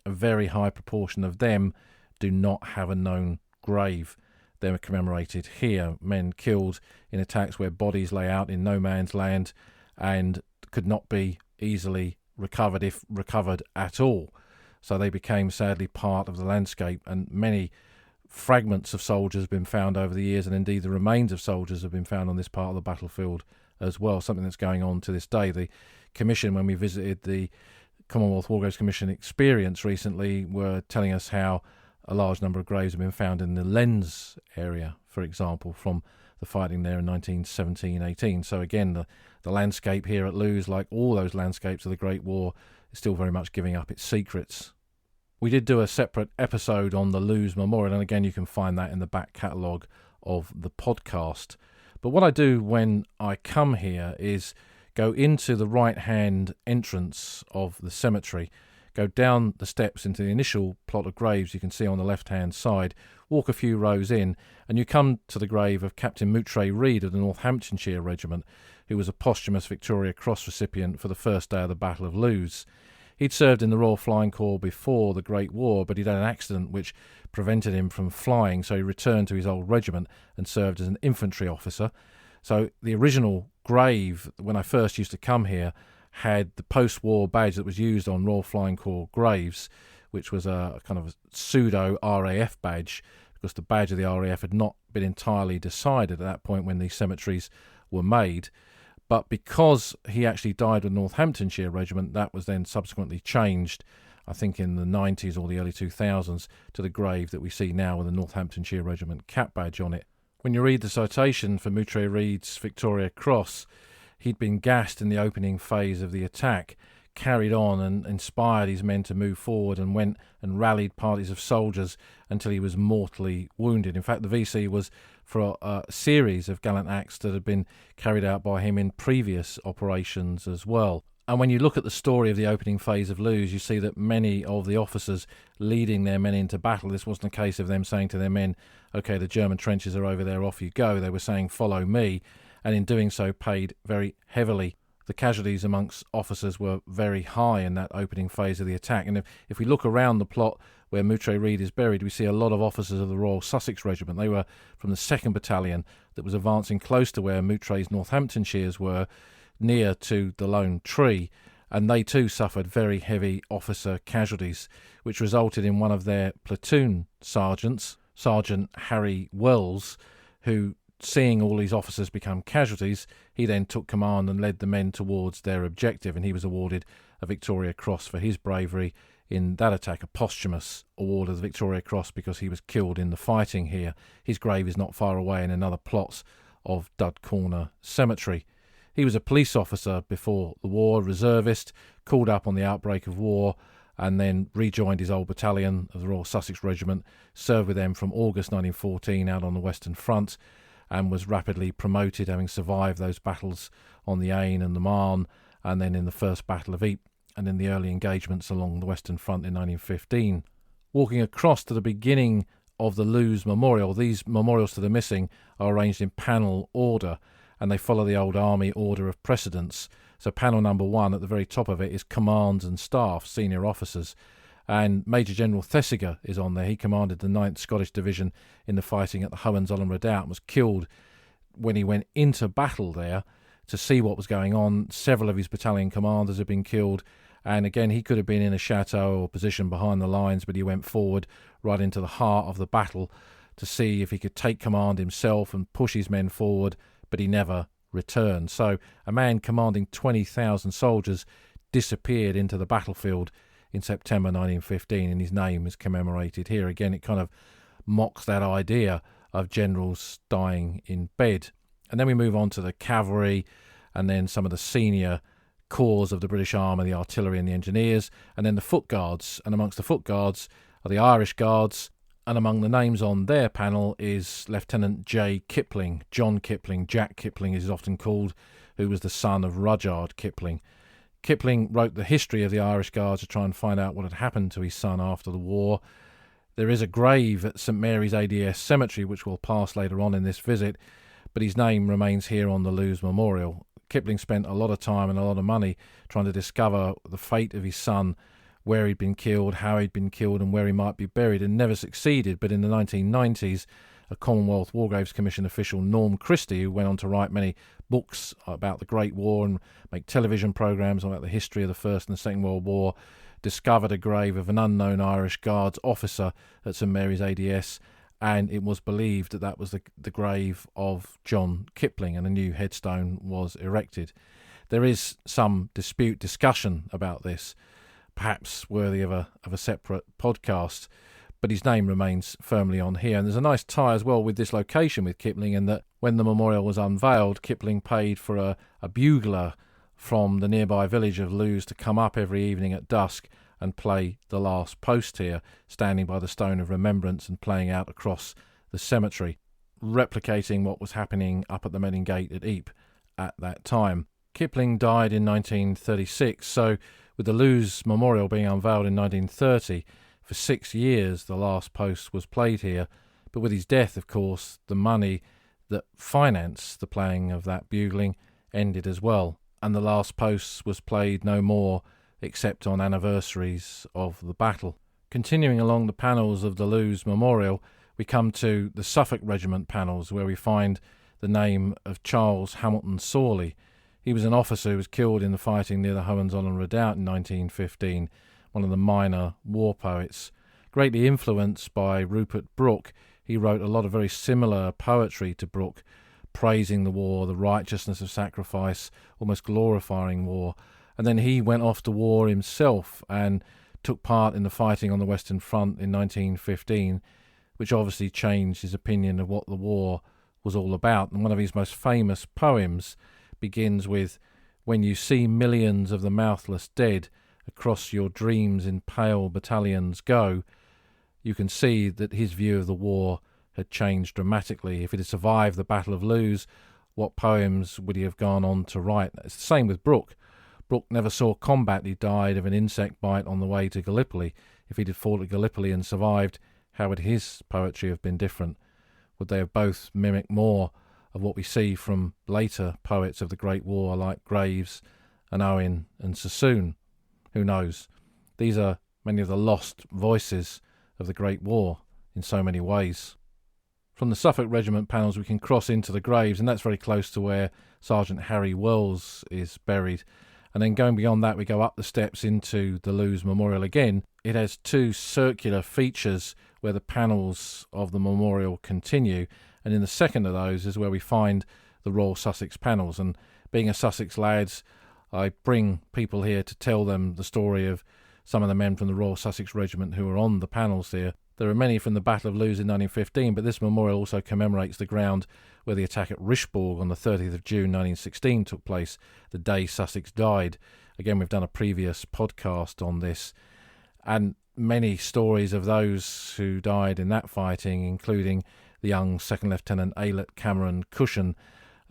a very high proportion of them do not have a known grave. They're commemorated here. Men killed in attacks where bodies lay out in no man's land and could not be easily recovered, if recovered at all. So they became sadly part of the landscape, and many fragments of soldiers have been found over the years, and indeed the remains of soldiers have been found on this part of the battlefield as well, something that's going on to this day. The Commission, when we visited the Commonwealth War Graves Commission experience recently, were telling us how a large number of graves have been found in the Lens area, for example, from the fighting there in 1917-18. So again, the landscape here at Loos, like all those landscapes of the Great War, is still very much giving up its secrets. We did do a separate episode on the Loos Memorial, and again you can find that in the back catalogue of the podcast. But what I do when I come here is go into the right-hand entrance of the cemetery, go down the steps into the initial plot of graves you can see on the left-hand side, walk a few rows in, and you come to the grave of Captain Moutray Reid of the Northamptonshire Regiment, who was a posthumous Victoria Cross recipient for the first day of the Battle of Loos. He'd served in the Royal Flying Corps before the Great War, but he'd had an accident which prevented him from flying, so he returned to his old regiment and served as an infantry officer. So the original grave, when I first used to come here, had the post-war badge that was used on Royal Flying Corps graves, which was a kind of a pseudo-RAF badge, because the badge of the RAF had not been entirely decided at that point when these cemeteries were made. But because he actually died with Northamptonshire Regiment, that was then subsequently changed, I think in the 90s or the early 2000s, to the grave that we see now with the Northamptonshire Regiment cap badge on it. When you read the citation for Moutray Reid's Victoria Cross, he'd been gassed in the opening phase of the attack, carried on and inspired his men to move forward, and went and rallied parties of soldiers until he was mortally wounded. In fact, the VC was for a series of gallant acts that had been carried out by him in previous operations as well. And when you look at the story of the opening phase of Loos, you see that many of the officers leading their men into battle, this wasn't a case of them saying to their men, okay, the German trenches are over there, off you go. They were saying, follow me, and in doing so paid very heavily. The casualties amongst officers were very high in that opening phase of the attack. And if we look around the plot where Moutray Reid is buried, we see a lot of officers of the Royal Sussex Regiment. They were from the 2nd Battalion that was advancing close to where Moutray's Northamptonshires were, near to the Lone Tree, and they too suffered very heavy officer casualties, which resulted in one of their platoon sergeants, Sergeant Harry Wells, who, seeing all these officers become casualties, he then took command and led the men towards their objective, and he was awarded a Victoria Cross for his bravery in that attack, a posthumous award of the Victoria Cross because he was killed in the fighting here. His grave is not far away in another plot of Dud Corner Cemetery. He was a police officer before the war, reservist, called up on the outbreak of war, and then rejoined his old battalion of the Royal Sussex Regiment, served with them from August 1914 out on the Western Front, and was rapidly promoted, having survived those battles on the Aisne and the Marne, and then in the First Battle of Ypres, and in the early engagements along the Western Front in 1915. Walking across to the beginning of the Loos Memorial, these memorials to the missing are arranged in panel order, and they follow the old army order of precedence. So panel number 1 at the very top of it is commands and staff, senior officers, and Major General Thesiger is on there. He commanded the 9th Scottish Division in the fighting at the Hohenzollern Redoubt and was killed when he went into battle there to see what was going on. Several of his battalion commanders had been killed, and again he could have been in a chateau or position behind the lines, but he went forward right into the heart of the battle to see if he could take command himself and push his men forward, but he never returned. So a man commanding 20,000 soldiers disappeared into the battlefield in September 1915, and his name is commemorated here. Again, it kind of mocks that idea of generals dying in bed. And then we move on to the cavalry, and then some of the senior corps of the British Army, the artillery and the engineers, and then the foot guards. And amongst the foot guards are the Irish Guards, and among the names on their panel is Lieutenant J. Kipling, John Kipling, Jack Kipling is often called, who was the son of Rudyard Kipling. Kipling wrote the history of the Irish Guards to try and find out what had happened to his son after the war. There is a grave at St Mary's ADS Cemetery, which we'll pass later on in this visit, but his name remains here on the Loos Memorial. Kipling spent a lot of time and a lot of money trying to discover the fate of his son, where he'd been killed, how he'd been killed, and where he might be buried, and never succeeded. But in the 1990s, a Commonwealth War Graves Commission official, Norm Christie, who went on to write many books about the Great War and make television programmes about the history of the First and the Second World War, discovered a grave of an unknown Irish Guards officer at St Mary's ADS, and it was believed that that was the grave of John Kipling, and a new headstone was erected. There is some discussion about this, perhaps worthy of a separate podcast, but his name remains firmly on here. And there's a nice tie as well with this location with Kipling, in that when the memorial was unveiled, Kipling paid for a bugler from the nearby village of Loos to come up every evening at dusk and play the last post here, standing by the Stone of Remembrance and playing out across the cemetery, replicating what was happening up at the Menin Gate at Ypres at that time. Kipling died in 1936, so with the Loos Memorial being unveiled in 1930, for 6 years the last post was played here, but with his death, of course, the money that financed the playing of that bugling ended as well, and the last post was played no more except on anniversaries of the battle. Continuing along the panels of the Loos Memorial, we come to the Suffolk Regiment panels, where we find the name of Charles Hamilton Sawley. He was an officer who was killed in the fighting near the Hohenzollern Redoubt in 1915, one of the minor war poets. Greatly influenced by Rupert Brooke, he wrote a lot of very similar poetry to Brooke, praising the war, the righteousness of sacrifice, almost glorifying war. And then he went off to war himself and took part in the fighting on the Western Front in 1915, which obviously changed his opinion of what the war was all about. And one of his most famous poems begins with, "When you see millions of the mouthless dead across your dreams in pale battalions go," you can see that his view of the war had changed dramatically. If it had survived the Battle of Loos, what poems would he have gone on to write? It's the same with Brooke. Brooke never saw combat. He died of an insect bite on the way to Gallipoli. If he'd have fought at Gallipoli and survived, how would his poetry have been different? Would they have both mimicked more of what we see from later poets of the Great War like Graves and Owen and Sassoon? Who knows? These are many of the lost voices of the Great War in so many ways. From the Suffolk Regiment panels we can cross into the graves, and that's very close to where Sergeant Harry Wells is buried. And then going beyond that, we go up the steps into the Loos Memorial again. It has two circular features where the panels of the memorial continue, and in the second of those is where we find the Royal Sussex panels. And being a Sussex lad, I bring people here to tell them the story of some of the men from the Royal Sussex Regiment who are on the panels here. There are many from the Battle of Loos in 1915, but this memorial also commemorates the ground where the attack at Richborg on the 30th of June 1916 took place, the day Sussex died. Again, we've done a previous podcast on this, and many stories of those who died in that fighting, including the young Second Lieutenant Aylett Cameron Cushion,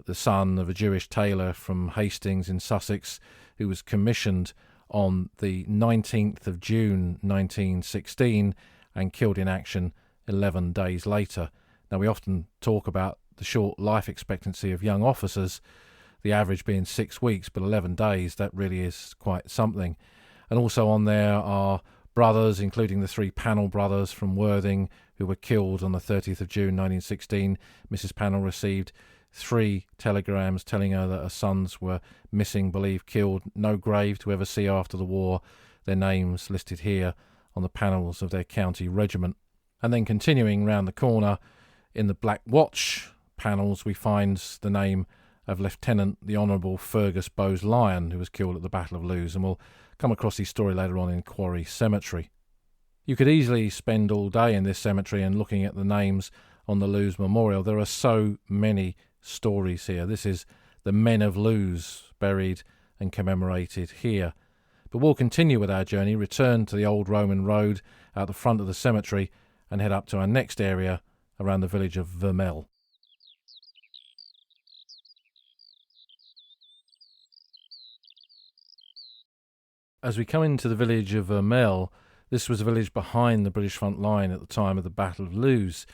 the son of a Jewish tailor from Hastings in Sussex, who was commissioned on the 19th of June 1916 and killed in action 11 days later. Now, we often talk about the short life expectancy of young officers, the average being 6 weeks, but 11 days, that really is quite something. And also on there are brothers, including the 3 Pannell brothers from Worthing, who were killed on the 30th of June 1916. Mrs. Pannell received 3 telegrams telling her that her sons were missing, believed killed, no grave to ever see after the war, their names listed here on the panels of their county regiment. And then continuing round the corner, in the Black Watch panels, we find the name of Lieutenant the Honourable Fergus Bowes-Lyon, who was killed at the Battle of Loos, and we'll come across his story later on in Quarry Cemetery. You could easily spend all day in this cemetery and looking at the names on the Loos Memorial. There are so many stories here. This is the men of Loos buried and commemorated here. But we'll continue with our journey, return to the old Roman road out the front of the cemetery and head up to our next area around the village of Vermelle. As we come into the village of Vermelle, this was a village behind the British front line at the time of the Battle of Loos.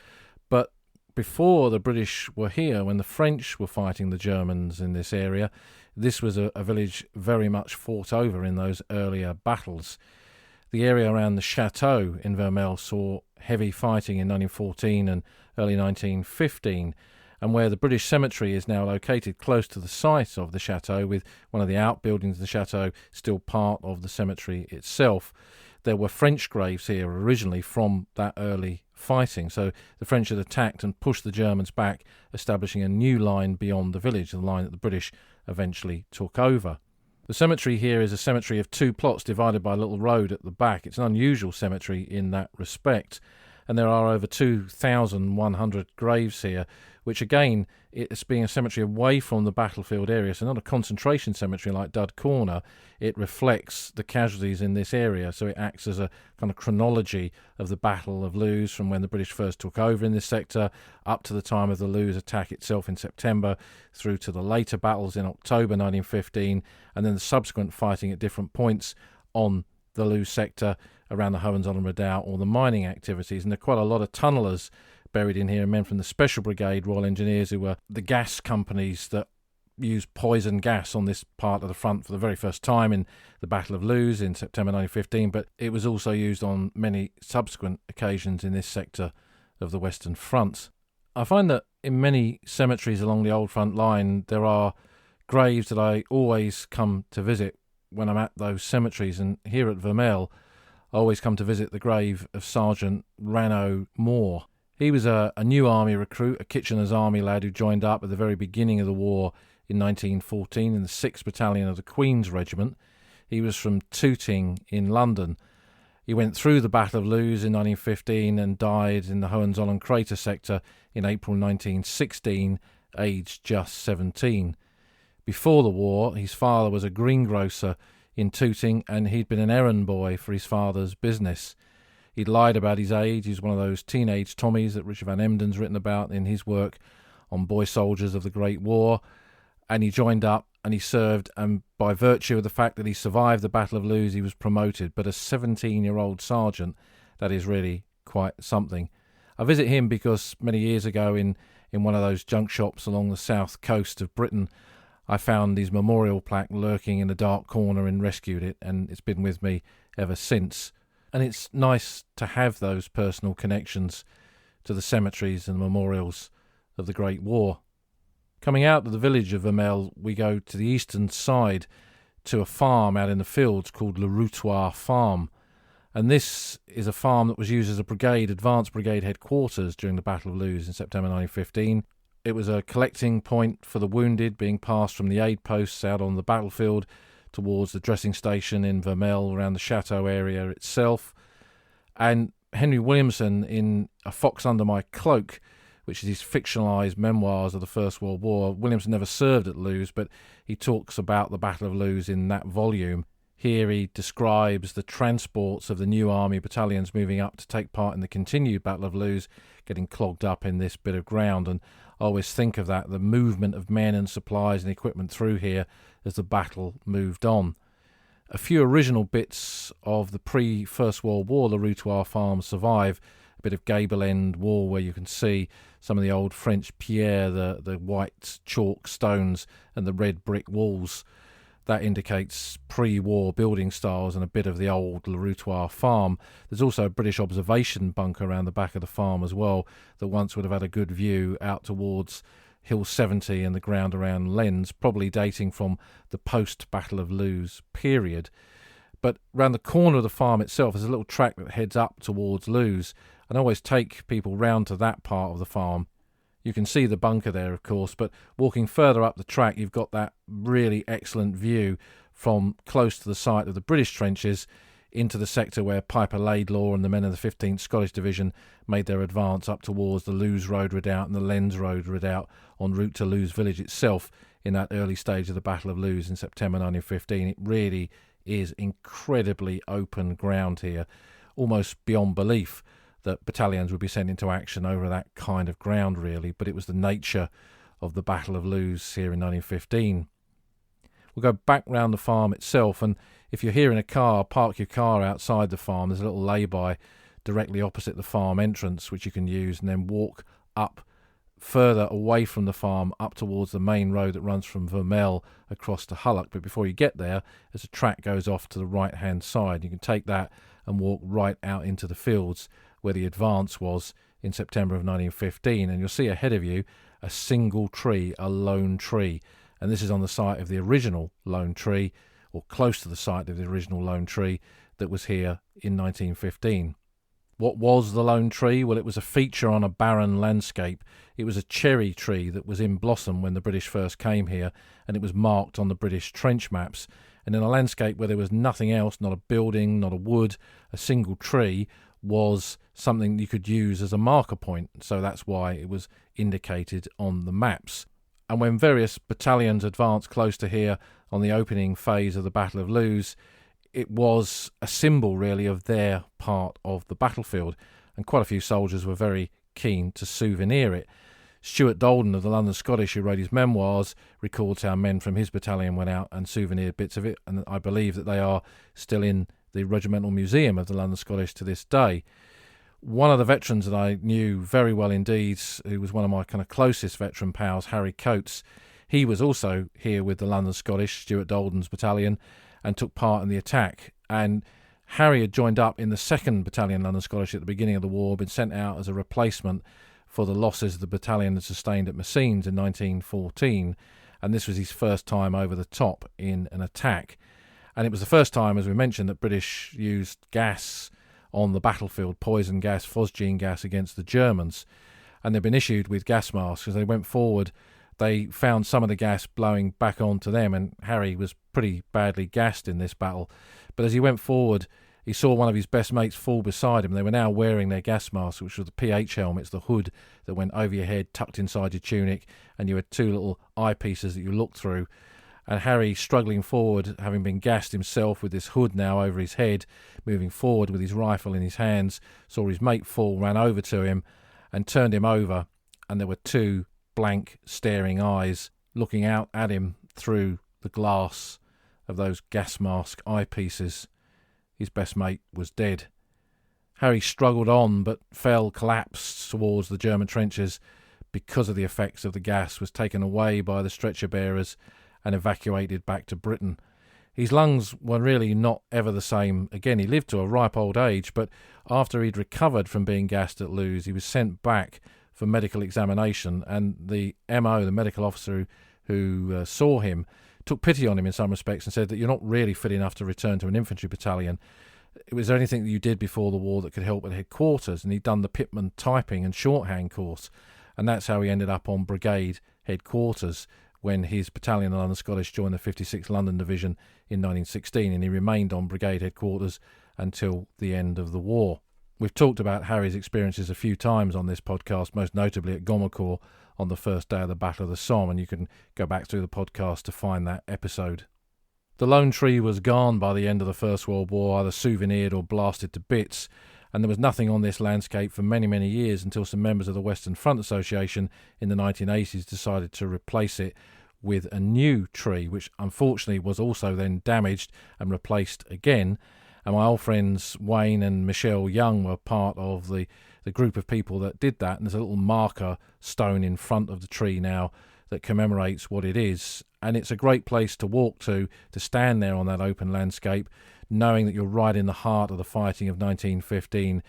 But before the British were here, when the French were fighting the Germans in this area, this was a village very much fought over in those earlier battles. The area around the chateau in Vermelle saw heavy fighting in 1914 and early 1915, and where the British cemetery is now located close to the site of the chateau, with one of the outbuildings of the chateau still part of the cemetery itself. There were French graves here originally from that early fighting, so the French had attacked and pushed the Germans back, establishing a new line beyond the village, the line that the British eventually took over. The cemetery here is a cemetery of 2 plots divided by a little road at the back. It's an unusual cemetery in that respect, and there are over 2,100 graves here, which again, it's being a cemetery away from the battlefield area, so not a concentration cemetery like Dud Corner. It reflects the casualties in this area, so it acts as a kind of chronology of the Battle of Loos from when the British first took over in this sector up to the time of the Loos attack itself in September, through to the later battles in October 1915, and then the subsequent fighting at different points on the Loos sector around the Hohenzollern Redoubt, or the mining activities. And there are quite a lot of tunnellers buried in here, men from the Special Brigade, Royal Engineers, who were the gas companies that used poison gas on this part of the front for the very first time in the Battle of Loos in September 1915, but it was also used on many subsequent occasions in this sector of the Western Front. I find that in many cemeteries along the old front line there are graves that I always come to visit when I'm at those cemeteries, and here at Vermelle I always come to visit the grave of Sergeant Ranno Moore. He was a new army recruit, a Kitchener's army lad who joined up at the very beginning of the war in 1914 in the 6th Battalion of the Queen's Regiment. He was from Tooting in London. He went through the Battle of Loos in 1915 and died in the Hohenzollern crater sector in April 1916, aged just 17. Before the war, his father was a greengrocer in Tooting, and he'd been an errand boy for his father's business. He'd lied about his age. He was one of those teenage Tommies that Richard Van Emden's written about in his work on boy soldiers of the Great War. And he joined up and he served, and by virtue of the fact that he survived the Battle of Loos, he was promoted. But a 17-year-old sergeant, that is really quite something. I visit him because many years ago in one of those junk shops along the south coast of Britain, I found his memorial plaque lurking in a dark corner and rescued it, and it's been with me ever since. And it's nice to have those personal connections to the cemeteries and memorials of the Great War. Coming out of the village of Vermelle, we go to the eastern side to a farm out in the fields called Le Routoir Farm. And this is a farm that was used as a brigade, advanced brigade headquarters during the Battle of Loos in September 1915. It was a collecting point for the wounded, being passed from the aid posts out on the battlefield towards the dressing station in Vermelle around the chateau area itself. And Henry Williamson in A Fox Under My Cloak, which is his fictionalised memoirs of the First World War. Williamson never served at Loos, but he talks about the Battle of Loos in that volume. Here he describes the transports of the new army battalions moving up to take part in the continued Battle of Loos, getting clogged up in this bit of ground. And I always think of that, the movement of men and supplies and equipment through here as the battle moved on. A few original bits of the pre-First World War La Routoir farm survive. A bit of gable end wall where you can see some of the old French pierre, the white chalk stones and the red brick walls. That indicates pre-war building styles and a bit of the old La Routoir farm. There's also a British observation bunker around the back of the farm as well that once would have had a good view out towards Hill 70 and the ground around Lens, probably dating from the post-Battle of Loos period. But around the corner of the farm itself, there's a little track that heads up towards Loos, and I always take people round to that part of the farm. You can see the bunker there, of course, but walking further up the track, you've got that really excellent view from close to the site of the British trenches into the sector where Piper Laidlaw and the men of the 15th Scottish Division made their advance up towards the Loos Road Redoubt and the Lens Road Redoubt en route to Loos village itself in that early stage of the Battle of Loos in September 1915. It really is incredibly open ground here, almost beyond belief that battalions would be sent into action over that kind of ground, really, but it was the nature of the Battle of Loos here in 1915. We'll go back round the farm itself, and if you're here in a car, park your car outside the farm. There's a little lay-by directly opposite the farm entrance, which you can use, and then walk up further away from the farm up towards the main road that runs from Vermelle across to Hullock. But before you get there, there's a track goes off to the right-hand side. You can take that and walk right out into the fields where the advance was in September of 1915, and you'll see ahead of you a single tree, a lone tree, and this is on the site of the original lone tree, or close to the site of the original lone tree that was here in 1915. What was the lone tree? Well, it was a feature on a barren landscape. It was a cherry tree that was in blossom when the British first came here, and it was marked on the British trench maps. And in a landscape where there was nothing else, not a building, not a wood, a single tree was something you could use as a marker point, so that's why it was indicated on the maps. And when various battalions advanced close to here on the opening phase of the Battle of Loos, it was a symbol really of their part of the battlefield, and quite a few soldiers were very keen to souvenir it. Stuart Dolden of the London Scottish, who wrote his memoirs, records how men from his battalion went out and souvenired bits of it, and I believe that they are still in the Regimental Museum of the London Scottish to this day. One of the veterans that I knew very well indeed, who was one of my kind of closest veteran pals, Harry Coates, he was also here with the London Scottish, Stuart Dolden's battalion, and took part in the attack. And Harry had joined up in the 2nd Battalion London Scottish at the beginning of the war, been sent out as a replacement for the losses the battalion had sustained at Messines in 1914, and this was his first time over the top in an attack. And it was the first time, as we mentioned, that British used gas on the battlefield, poison gas, phosgene gas, against the Germans. And they'd been issued with gas masks. As they went forward, they found some of the gas blowing back onto them, and Harry was pretty badly gassed in this battle. But as he went forward, he saw one of his best mates fall beside him. They were now wearing their gas masks, which were the PH helmets, the hood that went over your head, tucked inside your tunic, and you had 2 little eyepieces that you looked through. And Harry, struggling forward, having been gassed himself with this hood now over his head, moving forward with his rifle in his hands, saw his mate fall, ran over to him and turned him over, and there were 2 blank, staring eyes looking out at him through the glass of those gas mask eyepieces. His best mate was dead. Harry struggled on, but fell, collapsed towards the German trenches because of the effects of the gas, was taken away by the stretcher bearers and evacuated back to Britain. His lungs were really not ever the same again. He lived to a ripe old age, but after he'd recovered from being gassed at Loos, he was sent back for medical examination, and the MO, the medical officer who saw him, took pity on him in some respects and said that you're not really fit enough to return to an infantry battalion. Was there anything that you did before the war that could help at headquarters? And he'd done the Pitman typing and shorthand course, and that's how he ended up on brigade headquarters when his battalion, the London Scottish, joined the 56th London Division in 1916, and he remained on brigade headquarters until the end of the war. We've talked about Harry's experiences a few times on this podcast, most notably at Gohelle on the first day of the Battle of the Somme, and you can go back through the podcast to find that episode. The lone tree was gone by the end of the First World War, either souvenired or blasted to bits, and there was nothing on this landscape for many, many years until some members of the Western Front Association in the 1980s decided to replace it with a new tree, which unfortunately was also then damaged and replaced again. And my old friends Wayne and Michelle Young were part of the group of people that did that, and there's a little marker stone in front of the tree now that commemorates what it is. And it's a great place to walk to stand there on that open landscape, knowing that you're right in the heart of the fighting of 1915,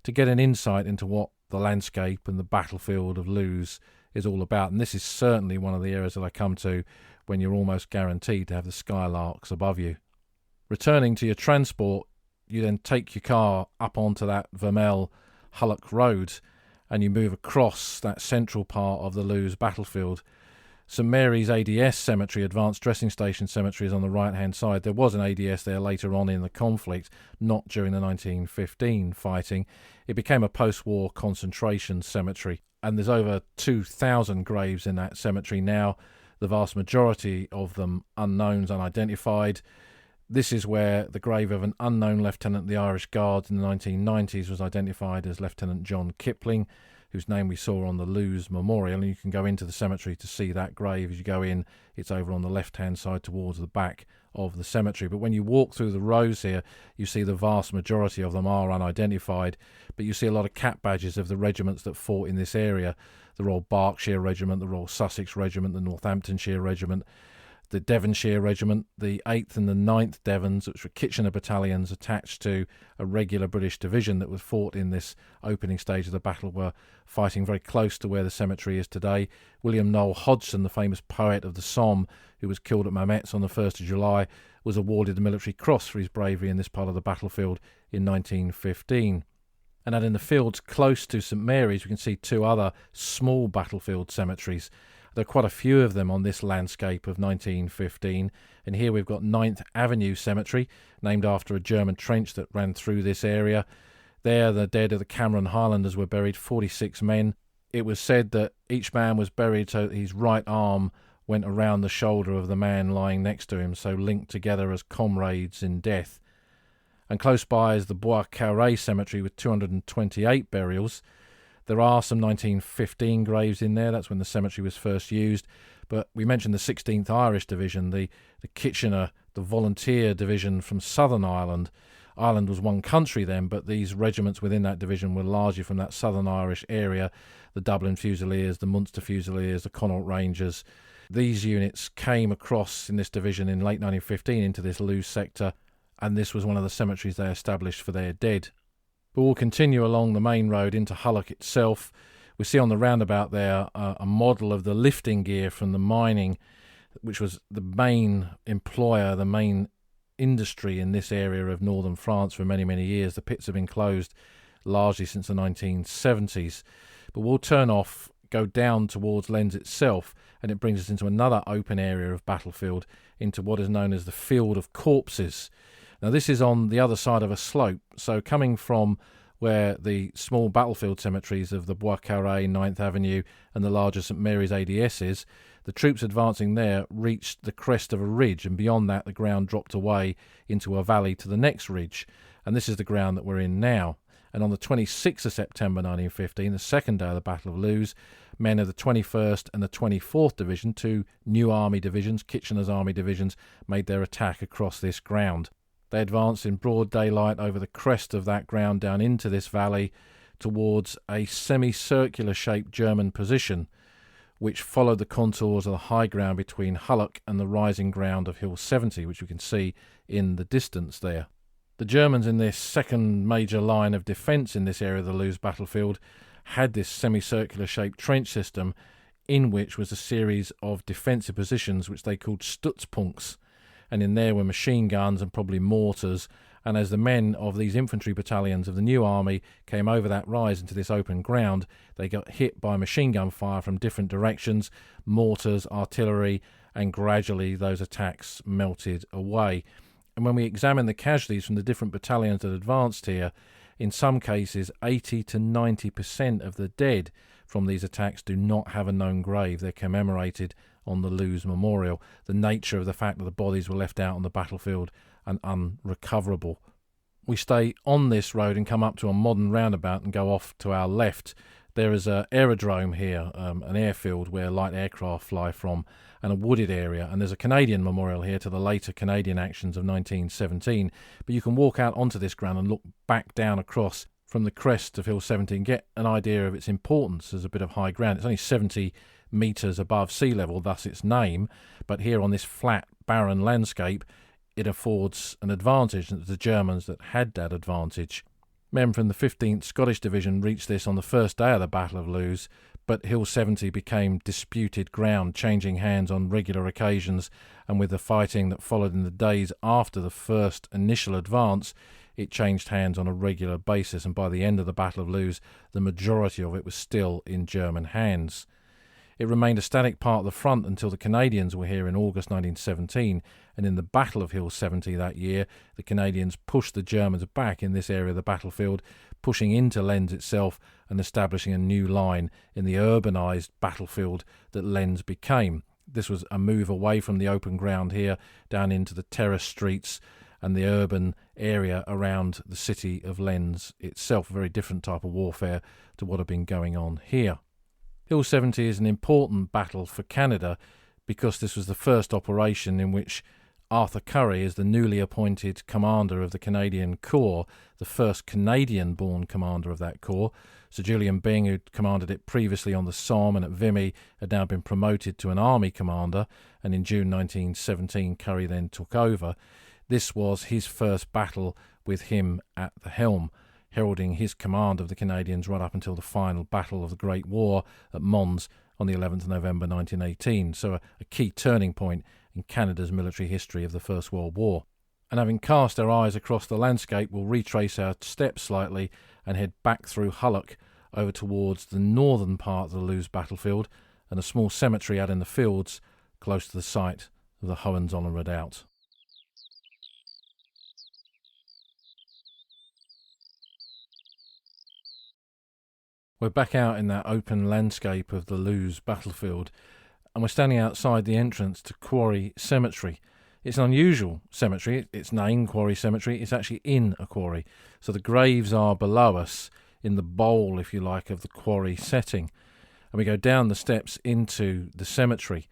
to get an insight into what the landscape and the battlefield of Loos is all about. And this is certainly one of the areas that I come to when you're almost guaranteed to have the skylarks above you. Returning to your transport, you then take your car up onto that Vermelles-Hulloch road and you move across that central part of the Loos battlefield. St Mary's ADS Cemetery, Advanced Dressing Station Cemetery, is on the right-hand side. There was an ADS there later on in the conflict, not during the 1915 fighting. It became a post-war concentration cemetery, and there's over 2,000 graves in that cemetery now, the vast majority of them unknowns, unidentified. This is where the grave of an unknown lieutenant of the Irish Guards in the 1990s was identified as Lieutenant John Kipling, whose name we saw on the Loos Memorial, and you can go into the cemetery to see that grave. As you go in, it's over on the left-hand side towards the back of the cemetery. But when you walk through the rows here, you see the vast majority of them are unidentified, but you see a lot of cap badges of the regiments that fought in this area: the Royal Berkshire Regiment, the Royal Sussex Regiment, the Northamptonshire Regiment, the Devonshire Regiment, the 8th and the 9th Devons, which were Kitchener battalions attached to a regular British division that was fought in this opening stage of the battle, were fighting very close to where the cemetery is today. William Noel Hodgson, the famous poet of the Somme, who was killed at Mametz on the 1st of July, was awarded the Military Cross for his bravery in this part of the battlefield in 1915. And out in the fields close to St Mary's, we can see two other small battlefield cemeteries. There are quite a few of them on this landscape of 1915, and here we've got 9th Avenue Cemetery, named after a German trench that ran through this area. There the dead of the Cameron Highlanders were buried, 46 men. It was said that each man was buried so that his right arm went around the shoulder of the man lying next to him, so linked together as comrades in death. And close by is the Bois Carré Cemetery with 228 burials. There are some 1915 graves in there. That's when the cemetery was first used. But we mentioned the 16th Irish Division, the Kitchener, the volunteer division from Southern Ireland. Ireland was one country then, but these regiments within that division were largely from that Southern Irish area. The Dublin Fusiliers, the Munster Fusiliers, the Connaught Rangers. These units came across in this division in late 1915 into this Loos sector, and this was one of the cemeteries they established for their dead. But we'll continue along the main road into Hulloch itself. We see on the roundabout there a model of the lifting gear from the mining, which was the main employer, the main industry in this area of northern France for many, many years. The pits have been closed largely since the 1970s. But we'll turn off, go down towards Lens itself, and it brings us into another open area of battlefield, into what is known as the Field of Corpses. Now, this is on the other side of a slope, so coming from where the small battlefield cemeteries of the Bois Carré, 9th Avenue, and the larger St Mary's ADS is, the troops advancing there reached the crest of a ridge, and beyond that the ground dropped away into a valley to the next ridge, and this is the ground that we're in now. And on the 26th of September 1915, the second day of the Battle of Loos, men of the 21st and the 24th Division, two new army divisions, Kitchener's army divisions, made their attack across this ground. They advanced in broad daylight over the crest of that ground down into this valley towards a semicircular shaped German position which followed the contours of the high ground between Hulloch and the rising ground of Hill 70, which we can see in the distance there. The Germans in this second major line of defence in this area of the Loos battlefield had this semicircular shaped trench system in which was a series of defensive positions which they called Stützpunkts, and in there were machine guns and probably mortars, and as the men of these infantry battalions of the new army came over that rise into this open ground, they got hit by machine gun fire from different directions, mortars, artillery, and gradually those attacks melted away. And when we examine the casualties from the different battalions that advanced here, In some cases, 80 to 90% of the dead from these attacks do not have a known grave. They're commemorated on the Loos Memorial. The nature of the fact that the bodies were left out on the battlefield and unrecoverable. We stay on this road and come up to a modern roundabout and go off to our left. There is an aerodrome here, an airfield where light aircraft fly from, and a wooded area. And there's a Canadian memorial here to the later Canadian actions of 1917. But you can walk out onto this ground and look back down across from the crest of Hill 70 and get an idea of its importance as a bit of high ground. It's only 70 metres above sea level, thus its name. But here on this flat, barren landscape, it affords an advantage to the Germans that had that advantage. Men from the 15th Scottish Division reached this on the first day of the Battle of Loos, but Hill 70 became disputed ground, changing hands on regular occasions, and with the fighting that followed in the days after the first initial advance, it changed hands on a regular basis, and by the end of the Battle of Loos, the majority of it was still in German hands. It remained a static part of the front until the Canadians were here in August 1917, and in the Battle of Hill 70 that year, the Canadians pushed the Germans back in this area of the battlefield, pushing into Lens itself and establishing a new line in the urbanised battlefield that Lens became. This was a move away from the open ground here, down into the terrace streets and the urban area around the city of Lens itself, a very different type of warfare to what had been going on here. Hill 70 is an important battle for Canada because this was the first operation in which Arthur Currie, as the newly appointed commander of the Canadian Corps, the first Canadian-born commander of that corps, Sir Julian Byng, who'd commanded it previously on the Somme and at Vimy, had now been promoted to an army commander, and in June 1917 Currie then took over. This was his first battle with him at the helm, heralding his command of the Canadians right up until the final battle of the Great War at Mons on the 11th of November 1918, so a key turning point in Canada's military history of the First World War. And having cast our eyes across the landscape, we'll retrace our steps slightly and head back through Hulloch over towards the northern part of the Loos battlefield and a small cemetery out in the fields close to the site of the Hohenzollern Redoubt. We're back out in that open landscape of the Loos battlefield, and we're standing outside the entrance to Quarry Cemetery. It's an unusual cemetery. It's named Quarry Cemetery. It's actually in a quarry. So the graves are below us in the bowl, if you like, of the quarry setting. And we go down the steps into the cemetery.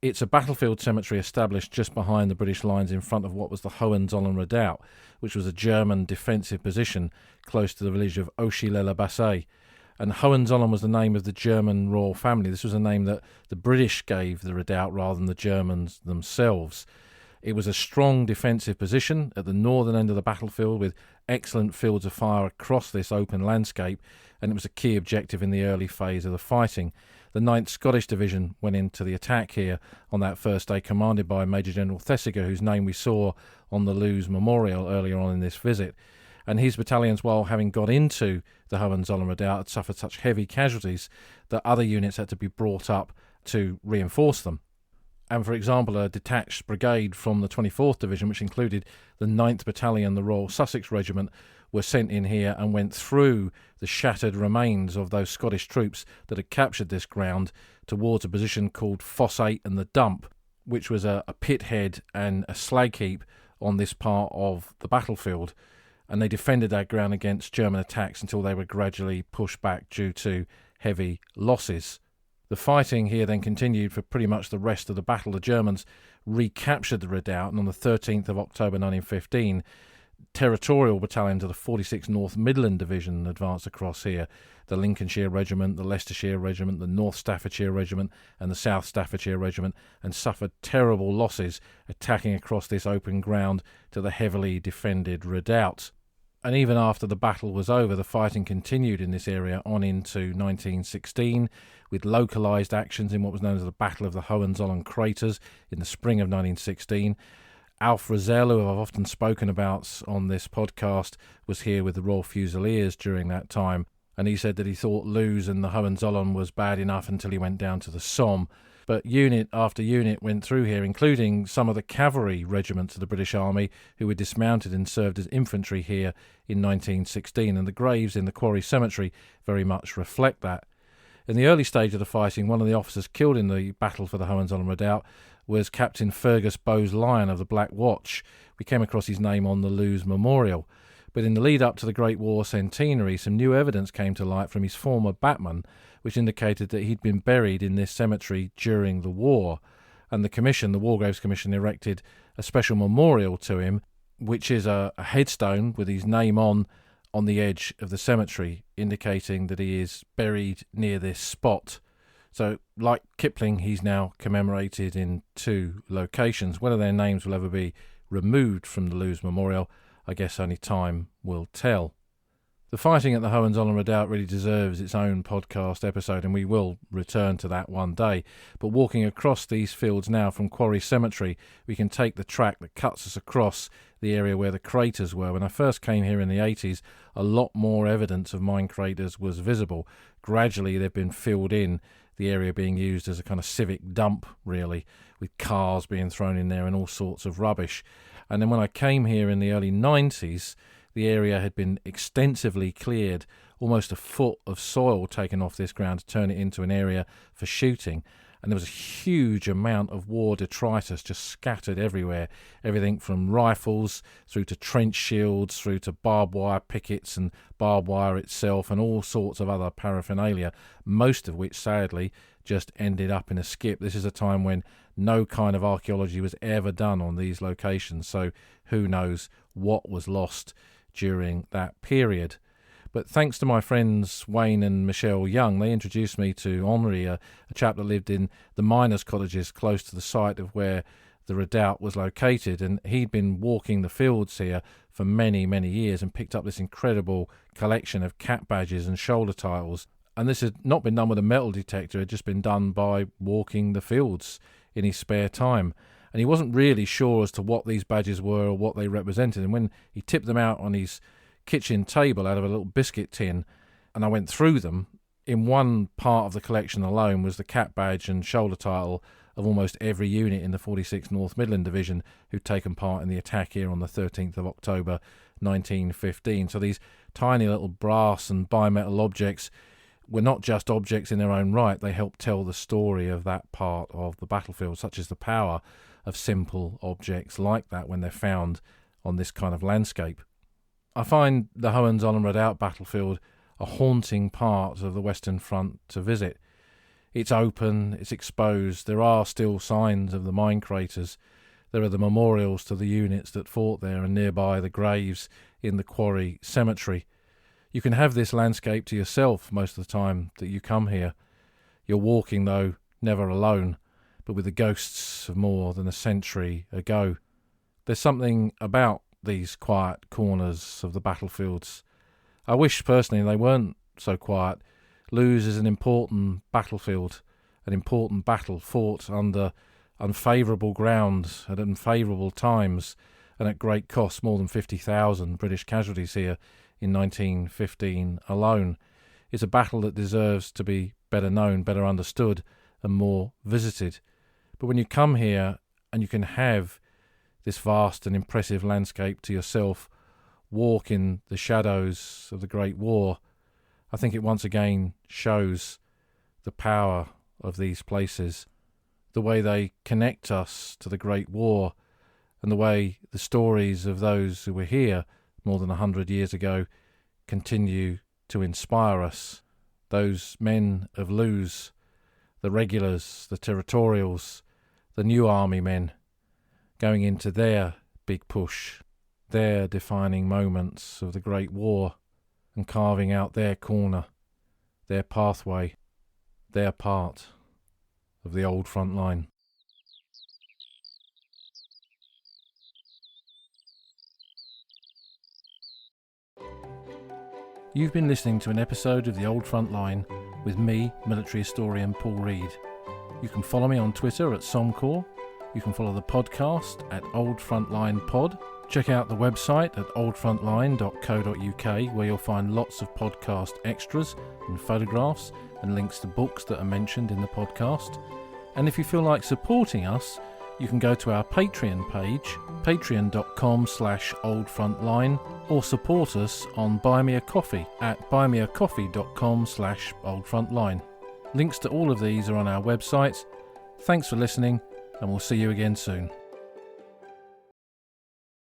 It's a battlefield cemetery established just behind the British lines in front of what was the Hohenzollern Redoubt, which was a German defensive position close to the village of Auchy-le-Basset. And Hohenzollern was the name of the German royal family. This was a name that the British gave the redoubt rather than the Germans themselves. It was a strong defensive position at the northern end of the battlefield with excellent fields of fire across this open landscape, and it was a key objective in the early phase of the fighting. The 9th Scottish Division went into the attack here on that first day, commanded by Major General Thesiger, whose name we saw on the Loos Memorial earlier on in this visit. And his battalions, while having got into the Hohenzollern Redoubt, had suffered such heavy casualties that other units had to be brought up to reinforce them. And for example, a detached brigade from the 24th Division, which included the 9th Battalion, the Royal Sussex Regiment, were sent in here and went through the shattered remains of those Scottish troops that had captured this ground towards a position called Fosse 8 and the Dump, which was a pit head and a slag heap on this part of the battlefield. And they defended that ground against German attacks until they were gradually pushed back due to heavy losses. The fighting here then continued for pretty much the rest of the battle. The Germans recaptured the redoubt, and on the 13th of October 1915, territorial battalions of the 46th North Midland Division advanced across here. The Lincolnshire Regiment, the Leicestershire Regiment, the North Staffordshire Regiment and the South Staffordshire Regiment, and suffered terrible losses attacking across this open ground to the heavily defended redoubt. And even after the battle was over, the fighting continued in this area on into 1916, with localised actions in what was known as the Battle of the Hohenzollern Craters in the spring of 1916. Alf Rozelle, who I've often spoken about on this podcast, was here with the Royal Fusiliers during that time, and he said that he thought Loos and the Hohenzollern was bad enough until he went down to the Somme. But unit after unit went through here, including some of the cavalry regiments of the British Army who were dismounted and served as infantry here in 1916, and the graves in the Quarry Cemetery very much reflect that. In the early stage of the fighting, one of the officers killed in the battle for the Hohenzollern Redoubt was Captain Fergus Bowes-Lyon of the Black Watch. We came across his name on the Loos Memorial. But in the lead up to the Great War centenary, some new evidence came to light from his former batman, which indicated that he'd been buried in this cemetery during the war. And the commission, the Wargraves Commission, erected a special memorial to him, which is a headstone with his name on the edge of the cemetery, indicating that he is buried near this spot. So, like Kipling, he's now commemorated in 2 locations. Whether their names will ever be removed from the Loos Memorial, I guess only time will tell. The fighting at the Hohenzollern Redoubt really deserves its own podcast episode, and we will return to that one day. But walking across these fields now from Quarry Cemetery, we can take the track that cuts us across the area where the craters were. When I first came here in the 80s, a lot more evidence of mine craters was visible. Gradually, they've been filled in, the area being used as a kind of civic dump, really, with cars being thrown in there and all sorts of rubbish. And then when I came here in the early 90s, the area had been extensively cleared, almost a foot of soil taken off this ground to turn it into an area for shooting. And there was a huge amount of war detritus just scattered everywhere. Everything from rifles through to trench shields, through to barbed wire pickets and barbed wire itself, and all sorts of other paraphernalia, most of which sadly just ended up in a skip. This is a time when no kind of archaeology was ever done on these locations, so who knows what was lost during that period. But thanks to my friends Wayne and Michelle Young, they introduced me to Henri, a chap that lived in the miners' cottages close to the site of where the redoubt was located, and he'd been walking the fields here for many, many years and picked up this incredible collection of cap badges and shoulder titles. And this had not been done with a metal detector, it had just been done by walking the fields in his spare time. And he wasn't really sure as to what these badges were or what they represented. And when he tipped them out on his kitchen table out of a little biscuit tin, and I went through them, in one part of the collection alone was the cap badge and shoulder title of almost every unit in the 46th North Midland Division who'd taken part in the attack here on the 13th of October 1915. So these tiny little brass and bimetal objects were not just objects in their own right, they helped tell the story of that part of the battlefield, such as the power of simple objects like that when they're found on this kind of landscape. I find the Hohenzollern Redoubt battlefield a haunting part of the Western Front to visit. It's open, it's exposed, there are still signs of the mine craters, there are the memorials to the units that fought there, and nearby the graves in the Quarry Cemetery. You can have this landscape to yourself most of the time that you come here. You're walking, though, never alone, but with the ghosts of more than a century ago. There's something about these quiet corners of the battlefields. I wish personally they weren't so quiet. Loos is an important battlefield, an important battle fought under unfavourable ground at unfavourable times and at great cost. More than 50,000 British casualties here in 1915 alone. It's a battle that deserves to be better known, better understood and more visited. But when you come here and you can have this vast and impressive landscape to yourself, walk in the shadows of the Great War, I think it once again shows the power of these places, the way they connect us to the Great War, and the way the stories of those who were here more than 100 years ago continue to inspire us. Those men of Loos, the regulars, the territorials, the new army men, going into their big push, their defining moments of the Great War, and carving out their corner, their pathway, their part of the old front line. You've been listening to an episode of The Old Front Line with me, military historian Paul Reed. You can follow me on Twitter at Somcor. You can follow the podcast at Old Frontline Pod. Check out the website at oldfrontline.co.uk, where you'll find lots of podcast extras and photographs and links to books that are mentioned in the podcast. And if you feel like supporting us, you can go to our Patreon page, patreon.com/oldfrontline, or support us on Buy Me a Coffee at buymeacoffee.com/oldfrontline. Links to all of these are on our website. Thanks for listening, and we'll see you again soon.